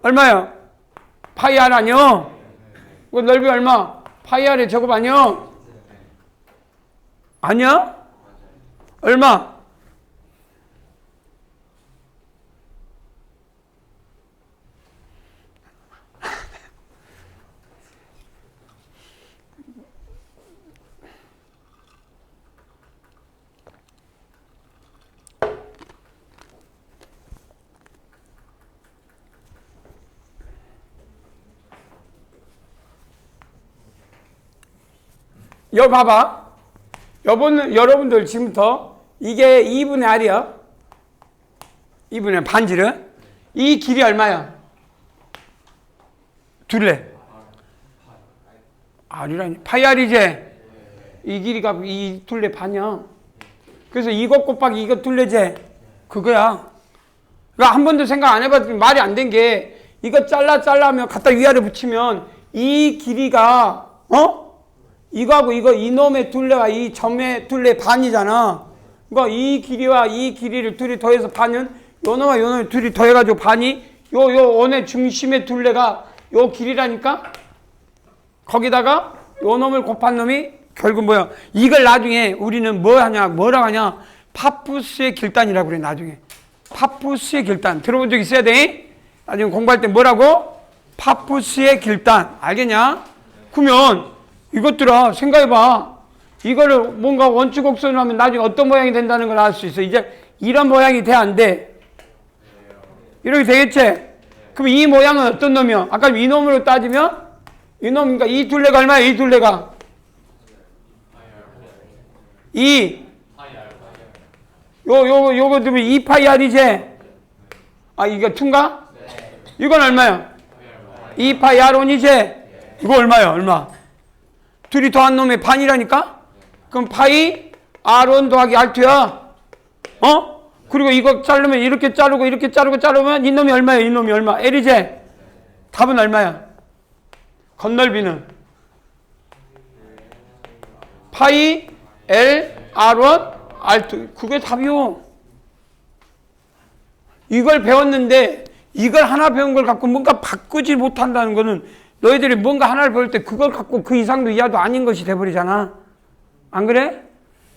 얼마야? 파이 R 아니요? 그 넓이 얼마? 파이 R의 제곱 아니요? 아니야? 얼마? 여기 봐봐. 여러분들 지금부터 이게 2분의 R이야. 2분의 반지름. 이 길이 얼마야? 둘레. R이라니. 파이 R이지? 이 길이가 이 둘레 반이야. 그래서 이것 곱하기 이것 둘레지? 그거야. 그러니까 한 번도 생각 안 해봤더니 말이 안 된 게 이거 잘라하면 갖다 위아래 붙이면 이 길이가 이거하고 이거 이놈의 둘레와 이 점의 둘레 반이잖아. 그러니까 이 길이와 이 길이를 둘이 더해서 반은 요놈과 요놈의 둘이 더해가지고 반이 요 원의 중심의 둘레가 요 길이라니까. 거기다가 요 놈을 곱한 놈이 결국 뭐야? 이걸 나중에 우리는 뭐라고 하냐? 파푸스의 길단이라고 그래, 나중에. 파푸스의 길단. 들어본 적 있어야 돼? 나중에 공부할 때 뭐라고? 파푸스의 길단. 알겠냐? 그러면 이것들아, 생각해봐. 이거를 뭔가 원주곡선으로 하면 나중에 어떤 모양이 된다는 걸 알 수 있어. 이제 이런 모양이 돼, 안 돼? 이렇게 되겠지? 그럼 이 모양은 어떤 놈이야? 아까 이 놈으로 따지면 이 놈이니까 이 둘레가 얼마야? 이 둘레가 요거 들으면 2파이 R이지? 아, 이거 2인가? 이건 얼마야? 2파이 R1이지? 이거 얼마야? 얼마? 둘이 더한 놈의 반이라니까? 그럼 파이 R1 더하기 R2야. 그리고 이거 자르면 이렇게 자르면 이 놈이 얼마야? 이 놈이 얼마? L이지? 답은 얼마야? 건널비는? 파이 L R1 R2. 그게 답이요. 이걸 배웠는데 이걸 하나 배운 걸 갖고 뭔가 바꾸지 못한다는 거는 너희들이 뭔가 하나를 배울 때 그걸 갖고 그 이상도 이하도 아닌 것이 돼버리잖아. 안 그래?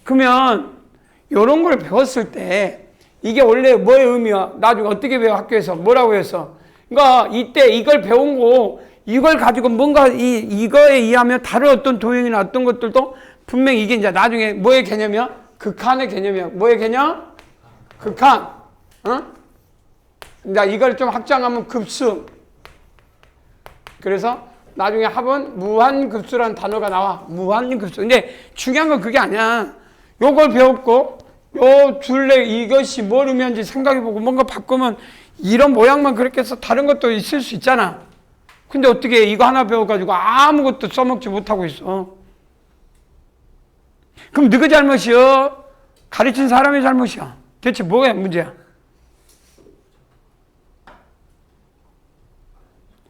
그러면 이런 걸 배웠을 때 이게 원래 뭐의 의미야? 나중에 어떻게 배워? 학교에서 뭐라고 했어? 그러니까 이때 이걸 배운 거 이걸 가지고 뭔가 이거에 의하면 다른 어떤 도형이나 어떤 것들도 분명히 이게 이제 나중에 뭐의 개념이야? 극한의 개념이야. 뭐의 개념? 극한. 나 이걸 좀 확장하면 급수. 그래서 나중에 합은 무한급수라는 단어가 나와. 무한급수. 근데 중요한 건 그게 아니야. 요걸 배웠고 요 둘레 이것이 뭘 의미하는지 생각해보고 뭔가 바꾸면 이런 모양만 그렇게 해서 다른 것도 있을 수 있잖아. 근데 어떻게 이거 하나 배워가지고 아무것도 써먹지 못하고 있어. 그럼 누구 잘못이야? 가르친 사람의 잘못이야. 대체 뭐가 문제야?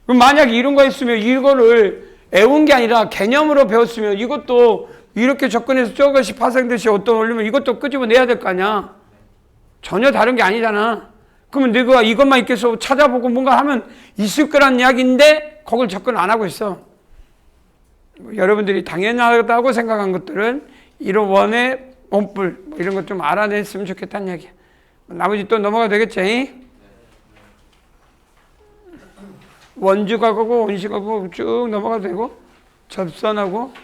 그럼 만약에 이런 거 했으면 이거를 애운 게 아니라 개념으로 배웠으면 이것도 이렇게 접근해서 저것이 파생듯이 어떤 올리면 이것도 끄집어내야 될 거 아니야. 전혀 다른 게 아니잖아. 그러면 내가 이것만 있겠어 찾아보고 뭔가 하면 있을 거란 이야기인데 그걸 접근 안 하고 있어. 여러분들이 당연하다고 생각한 것들은 이런 원의 원뿔 이런 것 좀 알아냈으면 좋겠다는 얘기야. 나머지 또 넘어가도 되겠지? 원주각하고 원시각하고 쭉 넘어가도 되고 접선하고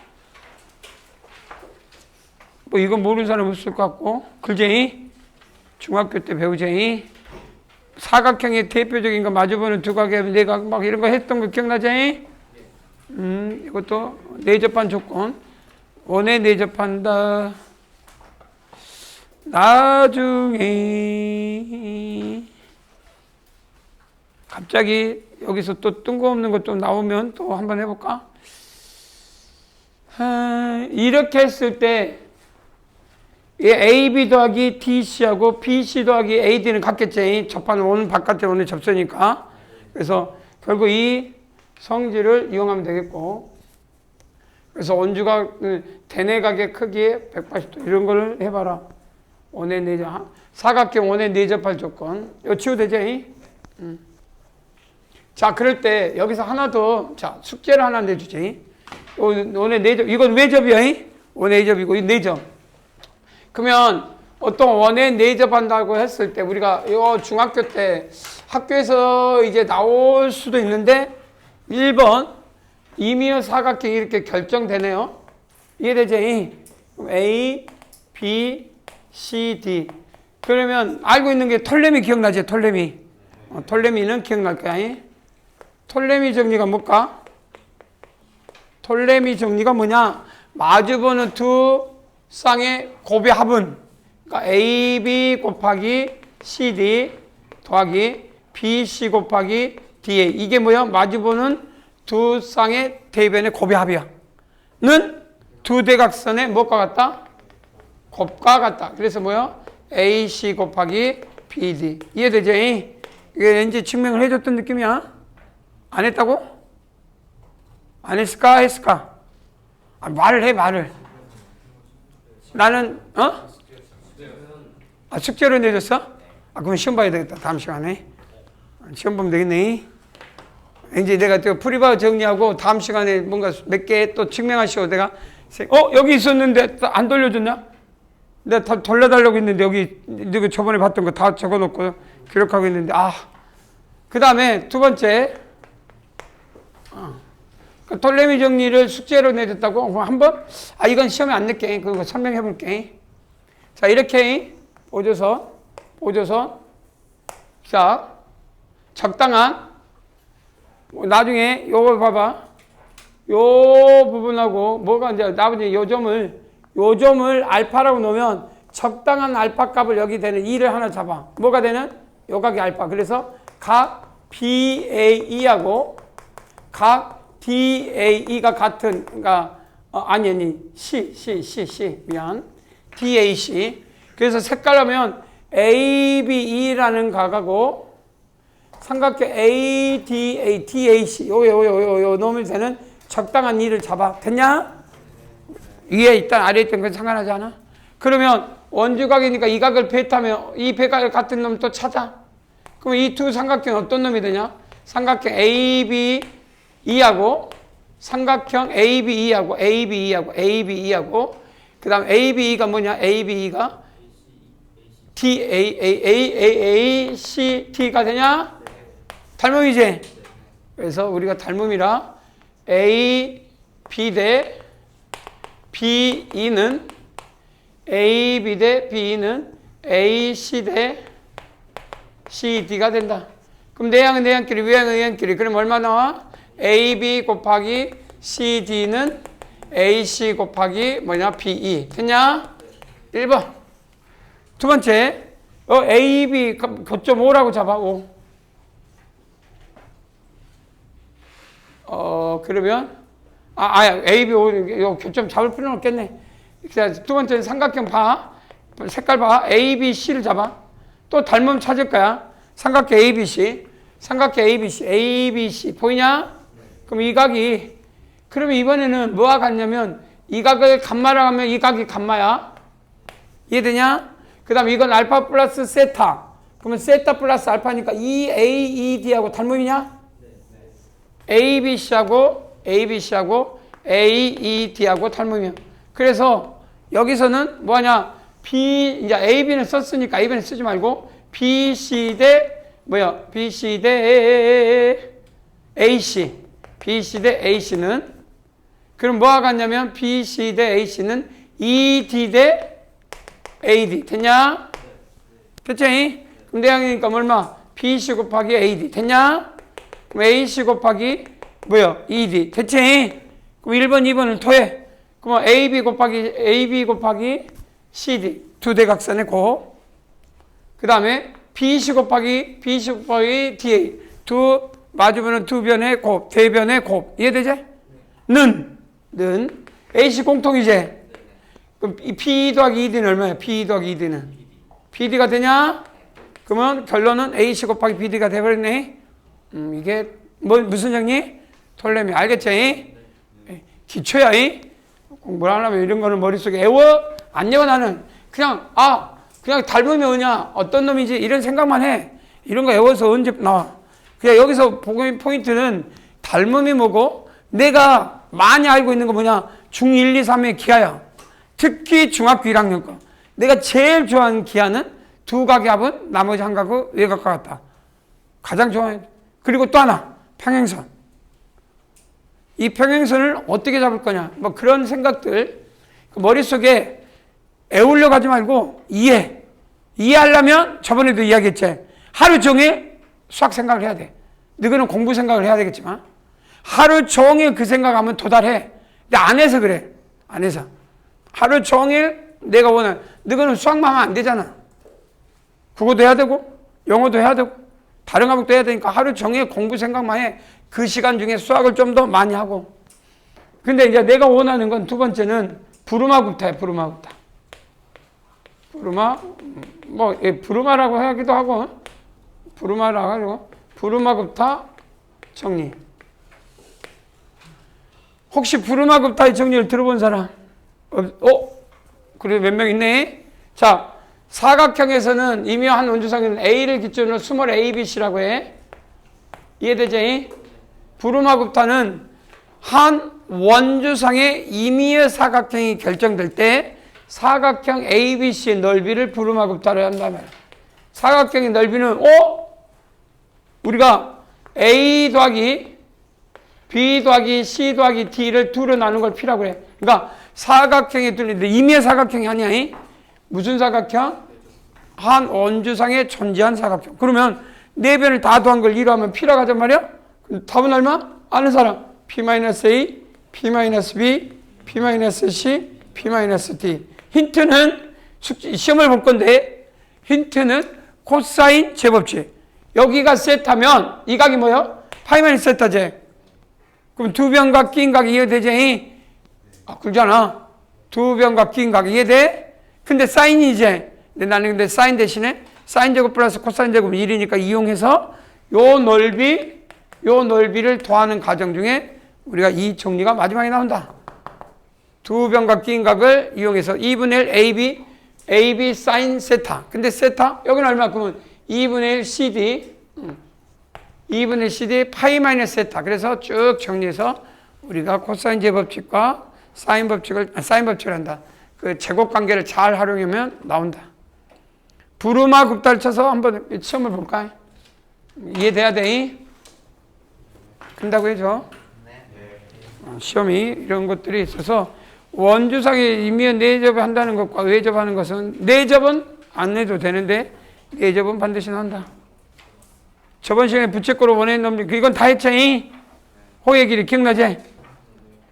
뭐 이건 모르는 사람 없을 것 같고 글쟁이 중학교 때 배우쟁이 사각형의 대표적인 거 마주보는 두각의 내각 막 이런 거 했던 거 기억나지? 이것도 내접한 조건 원에 내접한다. 나중에 갑자기 여기서 또 뜬금없는 것 좀 나오면 또 한번 해볼까? 이렇게 했을 때 AB 더하기 DC하고 BC 더하기 AD는 같겠지. 접한 원은 바깥에 원을 접수니까. 그래서 결국 이 성질을 이용하면 되겠고. 그래서 원주각 대내각의 크기에 180도 이런 거를 해봐라. 원에 내접 사각형 원에 내접할 조건. 이거 치우면 되지? 자, 그럴 때 여기서 하나 더, 자, 숙제를 하나 내주지. 원의 내접, 이건 외접이야. 원의 내접이고, 이 내접. 그러면 어떤 원에 내접한다고 했을 때 우리가 이거 중학교 때 학교에서 이제 나올 수도 있는데 1번 이미어 사각형이 이렇게 결정되네요. 이해되지? A, B, C, D. 그러면 알고 있는 게 톨레미 기억나지? 톨레미. 톨레미는 기억날 거야. 톨레미 정리가 뭘까? 톨레미 정리가 뭐냐? 마주보는 두 쌍의 곱의 합은 그러니까 AB 곱하기 CD 더하기 BC 곱하기 DA 이게 뭐야? 마주보는 두 쌍의 대변의 곱의 합이야. 는 두 대각선의 뭐가 같다? 곱과 같다. 그래서 뭐야? AC 곱하기 BD 이해되지? 이게 왠지 증명을 해줬던 느낌이야? 안 했다고? 안 했을까? 했을까? 아, 말을 해, 말을. 나는, 아, 숙제로 내줬어? 아, 그럼 시험 봐야 되겠다. 다음 시간에. 시험 보면 되겠네. 이제 내가 또 프리바 정리하고 다음 시간에 뭔가 몇 개 또 증명하시오. 내가, 여기 있었는데 안 돌려줬냐? 내가 다 돌려달라고 했는데 여기, 내가 저번에 봤던 거 다 적어놓고 기록하고 있는데, 그 다음에 두 번째, 톨레미 정리를 숙제로 내줬다고 한번 이건 시험에 안 낼게. 그거 설명해 볼게. 자, 이렇게 보조선 자, 적당한 나중에 요거 봐봐. 요 부분하고 뭐가 이제 나머지 요 점을 알파라고 놓으면 적당한 알파 값을 여기 되는 2를 하나 잡아. 뭐가 되는? 요 각이 알파. 그래서 각 BAE하고 각 DAE가 같은, 그러니까, C, 미안. DAC. 그래서 색깔로 하면 ABE라는 각하고 삼각형 ADA, DAC, 요 놈이 되는 적당한 2를 잡아. 됐냐? 위에 있던, 아래에 있던 건 상관하지 않아? 그러면 원주각이니까 이 각을 배타면 이 배각 같은 놈 또 찾아. 그럼 이 두 삼각형은 어떤 놈이 되냐? 삼각형 ABE하고 삼각형 ABE하고 그 다음 ABE가 뭐냐? ABE가 DACT가 되냐? 닮음이지? 그래서 우리가 닮음이라 AB 대 BE는 AB 대 BE는 AC 대 CD가 된다. 그럼 내항은 내항끼리, 외항은 외항끼리. 그럼 얼마 나와? AB 곱하기 CD는 AC 곱하기 뭐냐? BE. 됐냐? 1번. 두 번째. AB 거점 5라고 잡아. 5. 그러면 AB 5 교점 잡을 필요는 없겠네. 두 번째는 삼각형 봐. 색깔 봐. ABC를 잡아. 또 닮음 찾을 거야. 삼각형 ABC. 삼각형 ABC. 보이냐? 그럼 이 각이, 그러면 이번에는 뭐와 같냐면, 이 각을 감마라고 하면 이 각이 감마야. 이해되냐? 그 다음에 이건 알파 플러스 세타. 그러면 세타 플러스 알파니까 EAED하고 닮음이냐? ABC하고 AED하고 닮음이야. 그래서 여기서는 뭐하냐? 이제 AB는 썼으니까 AB는 쓰지 말고 BC 대 AC. BC 대 AC는 그럼 뭐가 같냐면 BC 대 AC는 ED 대 AD. 됐냐? 됐지? 그럼 대항이니까 얼마? BC 곱하기 AD. 됐냐? 그럼 AC 곱하기 ED. 됐지? 그럼 1번, 2번을 토해. 그럼 AB 곱하기 CD. 두 대각선의 곱. 그 다음에 BC 곱하기 DA. 마주보는 두 변의 곱, 대변의 곱. 이해되지? 는 AC 공통이지? 그럼 P 더하기 ED는 얼마야? P 더하기 ED는? BD가 되냐? 그러면 결론은 AC 곱하기 BD가 돼버렸네. 이게 무슨 정리? 톨레미. 알겠지? 기초야. 공부를 하려면 이런 거는 머릿속에 안 외워 나는. 그냥 닮으면 뭐냐? 어떤 놈이지? 이런 생각만 해. 이런 거 외워서 언제 나와? 그냥 여기서 포인트는 닮음이 뭐고, 내가 많이 알고 있는 거 뭐냐? 중1, 2, 3의 기하야. 특히 중학교 1학년 거. 내가 제일 좋아하는 기하는 두 각의 합은 나머지 한 각의 외곽과 같다. 가장 좋아해. 그리고 또 하나, 평행선. 이 평행선을 어떻게 잡을 거냐? 그런 생각들. 머릿속에 애우려고 하지 말고 이해하려면 저번에도 이야기했지. 하루 종일 수학 생각을 해야 돼. 너희는 공부 생각을 해야 되겠지만 하루 종일 그 생각하면 도달해. 근데 안 해서 그래. 안에서. 하루 종일 내가 원하는, 너는 수학만 하면 안 되잖아. 국어도 해야 되고, 영어도 해야 되고, 다른 과목도 해야 되니까 하루 종일 공부 생각만 해. 그 시간 중에 수학을 좀 더 많이 하고. 근데 이제 내가 원하는 건 두 번째는 부르마급타야, 부르마급타. 부르마, 뭐, 부르마라고 하기도 하고, 부르마라고 하고, 부르마급타 정리. 혹시 부르마급타의 정리를 들어본 사람? 그래, 몇 명 있네? 자, 사각형에서는 임의한 원주상에는 A를 기준으로 스몰 A, B, C라고 해. 이해되지? 부르마급타는 한 원주상의 임의의 사각형이 결정될 때 사각형 ABC의 넓이를 부르마급타로 한다면 사각형의 넓이는 우리가 A 더하기 B 더하기 C 더하기 D를 둘로 나눈 걸 P라고 해. 그러니까 사각형이 뚫리는데 임의의 사각형이 아니야. 무슨 사각형? 한 원주상에 존재한 사각형. 그러면 네 변을 다 더한 걸 2로 하면 P라고 하단 말이야? 그럼 답은 얼마? 아는 사람. P-A, P-B, P-C, P-D. 힌트는 시험을 볼 건데 힌트는 코사인 제법칙. 여기가 세타면 이 각이 뭐예요? 파이 세타제. 그럼 두 변각 낀 각이 이해되지? 그러잖아. 두 변각 낀 각이 이해돼? 근데 사인이제. 근데 나는 근데 사인 대신에 사인 제곱 플러스 코사인 제곱 1이니까 이용해서 요 넓이를 더하는 과정 중에 우리가 이 정리가 마지막에 나온다. 두 변각 낀 각을 이용해서 2분의 1 AB 사인 세타. 근데 세타 여기는 얼마? 그러면 2분의 1 CD 2분의 1 CD 파이 마이너스 세타. 그래서 쭉 정리해서 우리가 코사인 제법칙과 사인 법칙을 한다. 그 제곱 관계를 잘 활용하면 나온다. 부르마급타를 쳐서 한번 시험을 볼까? 이해돼야 돼? 된다고 해줘. 시험이 이런 것들이 있어서 원주상에 임의의 내접을 한다는 것과 외접하는 것은 내접은 안 내도 되는데 내접은 반드시 나온다. 저번 시간에 부채꼴을 원하는 놈들 이건 다 했지? 호의 길이 기억나지?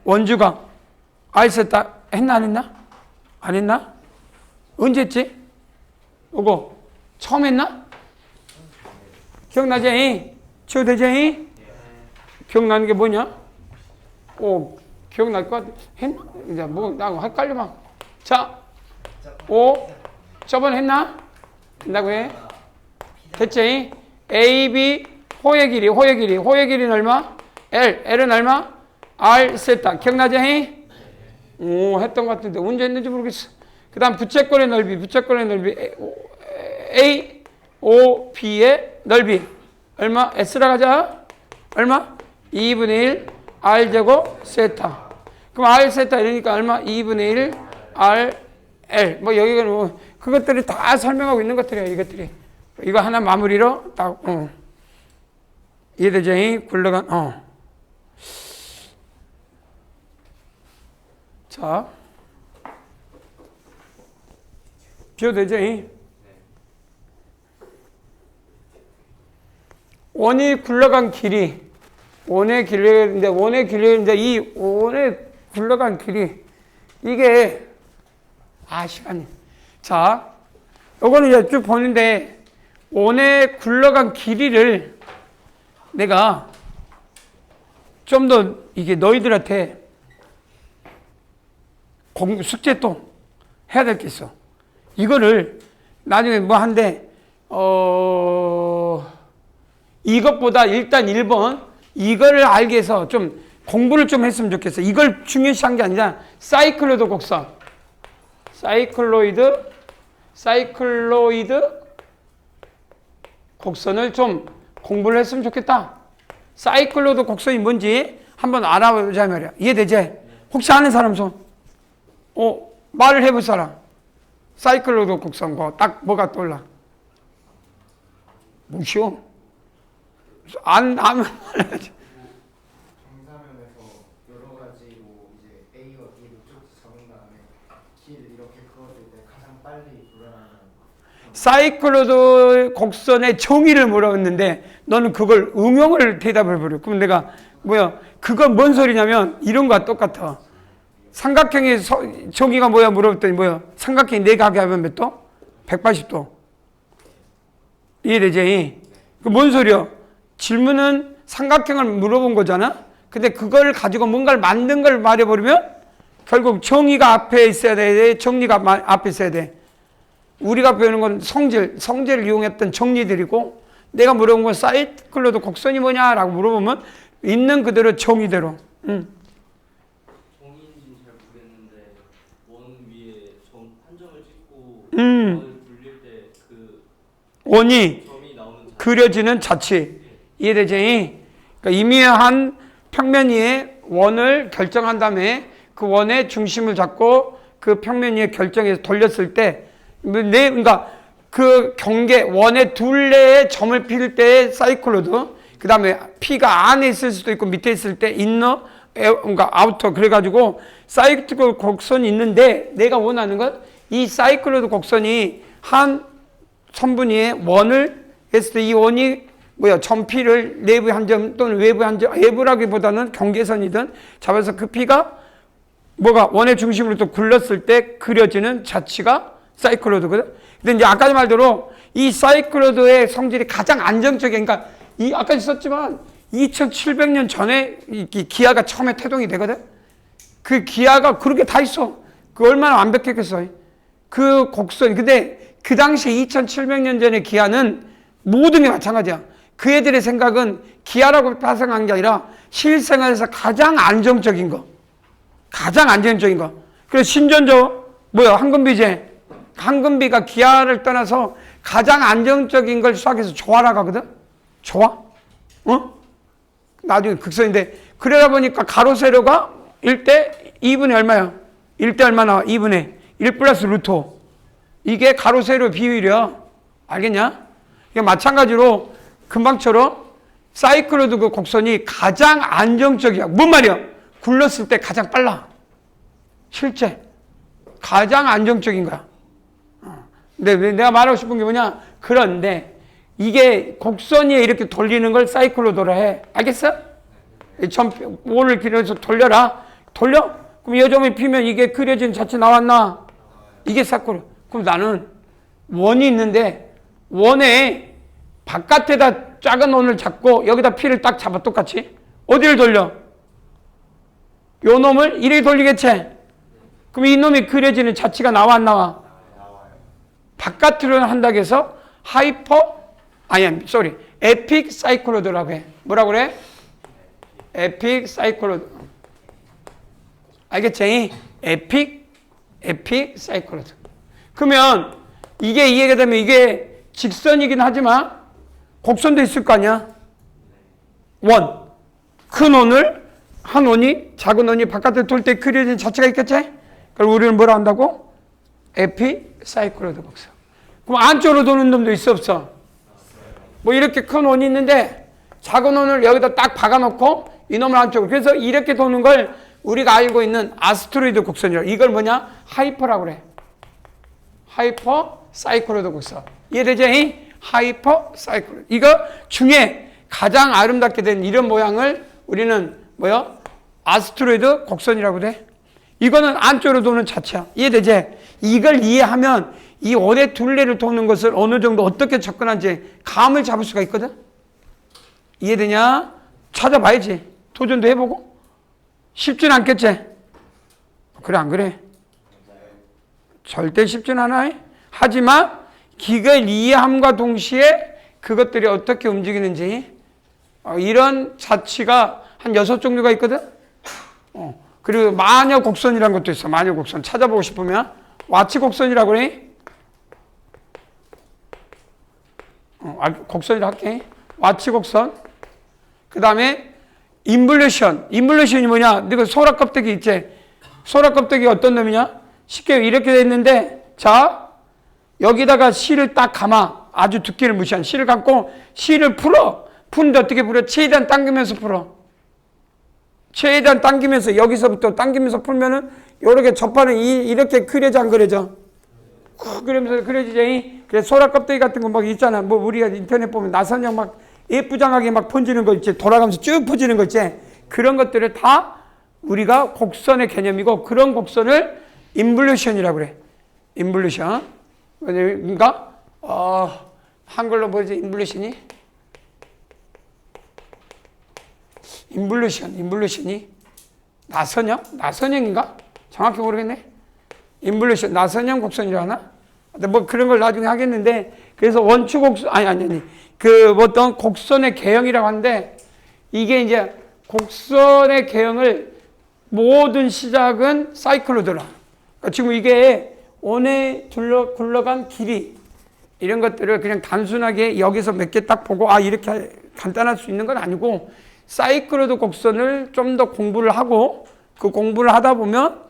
원주가 알았다 했나 안 했나? 안 했나? 언제 했지? 요거 처음 했나? 기억나지? 치워되지? 기억나는 게 뭐냐? 기억날 것 같아. 했나? 이제 뭐, 나 헷갈려 막. 자, 저번에 했나? 된다고 해. 됐지? A, B, 호의 길이는 얼마? L은 얼마? R 세타. 기억나지? 했던 것 같은데, 언제 했는지 모르겠어. 그 다음 부채꼴의 넓이. A, O, B의 넓이. 얼마? S라 가자. 얼마? 2분의 1 R제곱 세타. 그럼 R 세타 이러니까 얼마? 2분의 1 R, L. 뭐 여기가 뭐 그것들이 다 설명하고 있는 것들이야, 이것들이. 이거 하나 마무리로 딱, 이해되지? 굴러간, 자. 비워되지? 원이 굴러간 길이. 원의 길이인데, 이 원의 굴러간 길이. 이게, 시간이. 자, 요거는 이제 쭉 보는데, 원의 굴러간 길이를 내가 좀 더 이게 너희들한테 숙제 또 해야 될 게 있어. 이거를 나중에 뭐 한데, 이것보다 일단 1번, 이거를 알기 위해서 좀 공부를 좀 했으면 좋겠어. 이걸 중요시한 게 아니라, 사이클로이드 곡선. 사이클로이드 곡선을 좀 공부를 했으면 좋겠다. 사이클로이드 곡선이 뭔지 한번 알아보자 말이야. 이해되지? 혹시 아는 사람 손? 말을 해볼 사람. 사이클로이드 곡선, 딱 뭐가 떠올라? 뭐시오? 아면 말해야지. 정사면에서 여러 가지로 이제 A와 B를 쭉 잡은 다음에 길 이렇게 그어질 때 가장 빨리 불어나는 사이클로이드 곡선의 정의를 물었는데 너는 그걸 응용을 대답을 버려. 그럼 내가 그건 뭔 소리냐면 이런 거와 똑같아. 삼각형의 저기가 뭐야 물어봤더니 뭐야? 삼각형이 4개 하면 몇 도? 180도. 이해되지? 그 뭔 소리야? 질문은 삼각형을 물어본 거잖아? 근데 그걸 가지고 뭔가를 만든 걸 말해버리면 결국 정의가 앞에 있어야 돼. 정리가 앞에 있어야 돼. 우리가 배우는 건 성질을 이용했던 정리들이고 내가 물어본 건 사이클로도 곡선이 뭐냐라고 물어보면 있는 그대로 정의대로. 정의인지는 잘 모르겠는데 원 위에 점 한 점을 찍고 원을 굴릴 때 그 원이 점이 나오는 그려지는 자치. 이해되지? 그러니까 임의한 평면 위에 원을 결정한 다음에 그 원의 중심을 잡고 그 평면 위에 결정해서 돌렸을 때 그러니까 그 경계 원의 둘레에 점을 필 때의 사이클로드, 그 다음에 P가 안에 있을 수도 있고 밑에 있을 때 인너, 그러니까 아우터, 그래가지고 사이클로드 곡선이 있는데 내가 원하는 건 이 사이클로드 곡선이 한 선분위에 원을 했을 때 이 원이 뭐야 점 P를 내부의 한 점 또는 외부의 한 점, 외부라기보다는 경계선이든 잡아서 그 P가 뭐가 원의 중심으로 또 굴렀을 때 그려지는 자치가 사이클로드거든. 근데 이제 아까 말대로 이 사이클로드의 성질이 가장 안정적인, 그러니까 이 아까 있었지만 2700년 전에 이 기아가 처음에 태동이 되거든. 그 기아가 그렇게 다 있어. 그 얼마나 완벽했겠어. 그 곡선. 근데 그 당시 2700년 전의 기아는 모든 게 마찬가지야. 그 애들의 생각은 기아라고 파생한 게 아니라 실생활에서 가장 안정적인 거. 가장 안정적인 거. 그래서 신전조 뭐야 황금비제. 황금비가 기아를 떠나서 가장 안정적인 걸 수학해서 조화라고 하거든. 조화? 어? 나중에 극선인데 그러다 보니까 가로 세로가 1대 2분의 얼마야? 1대 얼마 나와? 2분의 1 플러스 루트 5. 이게 가로 세로 비율이야. 알겠냐? 이게 마찬가지로 금방처럼 사이클로드 그 곡선이 가장 안정적이야. 뭔 말이야? 굴렀을 때 가장 빨라. 실제 가장 안정적인 거야. 근데 내가 말하고 싶은 게 뭐냐? 그런데 이게 곡선이 이렇게 돌리는 걸 사이클로드로 해. 알겠어? 원을 길어서 돌려라. 돌려? 그럼 이 점이 피면 이게 그려진 자체 나왔나? 이게 사이클로드. 그럼 나는 원이 있는데 원에 바깥에다 작은 원을 잡고 여기다 피를 딱 잡아 똑같이. 어디를 돌려? 요 놈을 이렇게 돌리겠지? 그럼 이 놈이 그려지는 자체가 나와 안 나와? 바깥으로 한다고 해서 에픽 사이클로드라고 해. 뭐라고 그래? 에픽 사이클로드. 알겠지? 에픽 사이클로드. 그러면 이게 이해가 되면 이게 직선이긴 하지만 곡선도 있을 거 아니야? 원. 큰 원을 한 원이 작은 원이 바깥에 돌 때 그려진 자체가 있겠지? 그럼 우리는 뭐라 한다고? 에픽 사이클로드 곡선. 그럼 안쪽으로 도는 놈도 있어 없어? 뭐 이렇게 큰 원이 있는데 작은 원을 여기다 딱 박아놓고 이놈을 안쪽으로. 그래서 이렇게 도는 걸 우리가 알고 있는 아스트로이드 곡선이라고. 이걸 뭐냐? 하이퍼라고 그래. 하이퍼 사이클로드 곡선. 이해되지? 하이퍼 사이클로드. 이거 중에 가장 아름답게 된 이런 모양을 우리는 뭐야? 아스트로이드 곡선이라고 돼. 이거는 안쪽으로 도는 자체야. 이해되지? 이걸 이해하면 이 원의 둘레를 도는 것을 어느 정도 어떻게 접근하는지 감을 잡을 수가 있거든. 이해되냐? 찾아봐야지. 도전도 해보고. 쉽진 않겠지? 그래 안 그래? 절대 쉽진 않아. 하지만 이걸 이해함과 동시에 그것들이 어떻게 움직이는지 이런 자치가 한 6종류가 있거든. 그리고 마녀 곡선이라는 것도 있어. 마녀 곡선 찾아보고 싶으면 와치 곡선이라고 그래. 곡선이라 할게. 와치 곡선. 그 다음에 인블루션. 인블루션이 뭐냐? 너가 소라 껍데기 있지? 소라 껍데기가 어떤 놈이냐? 쉽게 이렇게 돼 있는데, 자, 여기다가 실을 딱 감아. 아주 두께를 무시한 실을 감고 실을 풀어. 푸는데 어떻게 풀어? 최대한 당기면서 풀어. 최대한 당기면서 여기서부터 당기면서 풀면은 이렇게 접하는 이렇게 그려져 안 그려져? 그러면서 그려지지. 그래서 소라 껍데기 같은 거 막 있잖아. 뭐 우리가 인터넷 보면 나선형 막 예쁘장하게 막 퍼지는 거 있지. 돌아가면서 쭉 퍼지는 거 있지. 그런 것들을 다 우리가 곡선의 개념이고 그런 곡선을 인블루션이라고 그래. 인블루션. 그러니까 한글로 뭐지 인블루션이? 인블루션이 나선형인가? 정확히 모르겠네. 인블루션 나선형 곡선이라 하나? 뭐 그런 걸 나중에 하겠는데 그래서 원축 곡선 아니 그 어떤 곡선의 개형이라고 하는데 이게 이제 곡선의 개형을 모든 시작은 사이클로 들어. 그러니까 지금 이게 원에 굴러간 길이 이런 것들을 그냥 단순하게 여기서 몇 개 딱 보고 이렇게 간단할 수 있는 건 아니고 사이클로드 곡선을 좀 더 공부를 하고 그 공부를 하다 보면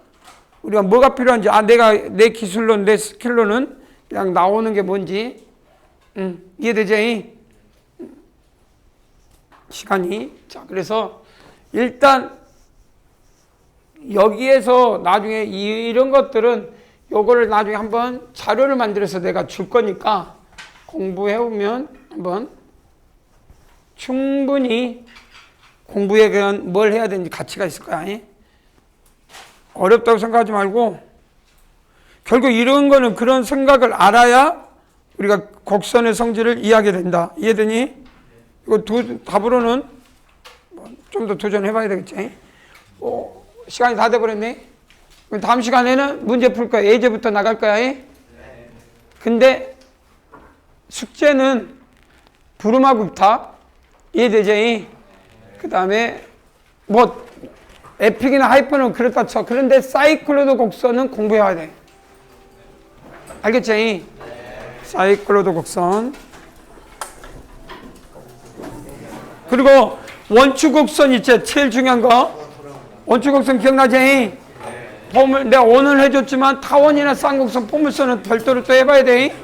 우리가 뭐가 필요한지 내가 내 기술로 내 스킬로는 그냥 나오는 게 뭔지 이해되지? 시간이 자 그래서 일단 여기에서 나중에 이런 것들은 요거를 나중에 한번 자료를 만들어서 내가 줄 거니까 공부해 오면 한번 충분히 공부에 대한 뭘 해야 되는지 가치가 있을 거야. 어렵다고 생각하지 말고 결국 이런 거는 그런 생각을 알아야 우리가 곡선의 성질을 이해하게 된다. 이해되니? 이거 답으로는 좀 더 도전해 봐야 되겠지. 시간이 다 돼버렸네. 다음 시간에는 문제 풀 거야. 예제부터 나갈 거야. 근데 숙제는 부르마급탑 이해되지? 그 다음에 뭐 에픽이나 하이퍼는 그렇다 쳐. 그런데 사이클로드 곡선은 공부해야 돼. 알겠지? 사이클로드 곡선. 그리고 원축 곡선 있지? 제일 중요한 거. 원축 곡선 기억나지? 내가 오늘 해줬지만 타원이나 쌍곡선, 포물선은 별도로 또 해봐야 돼.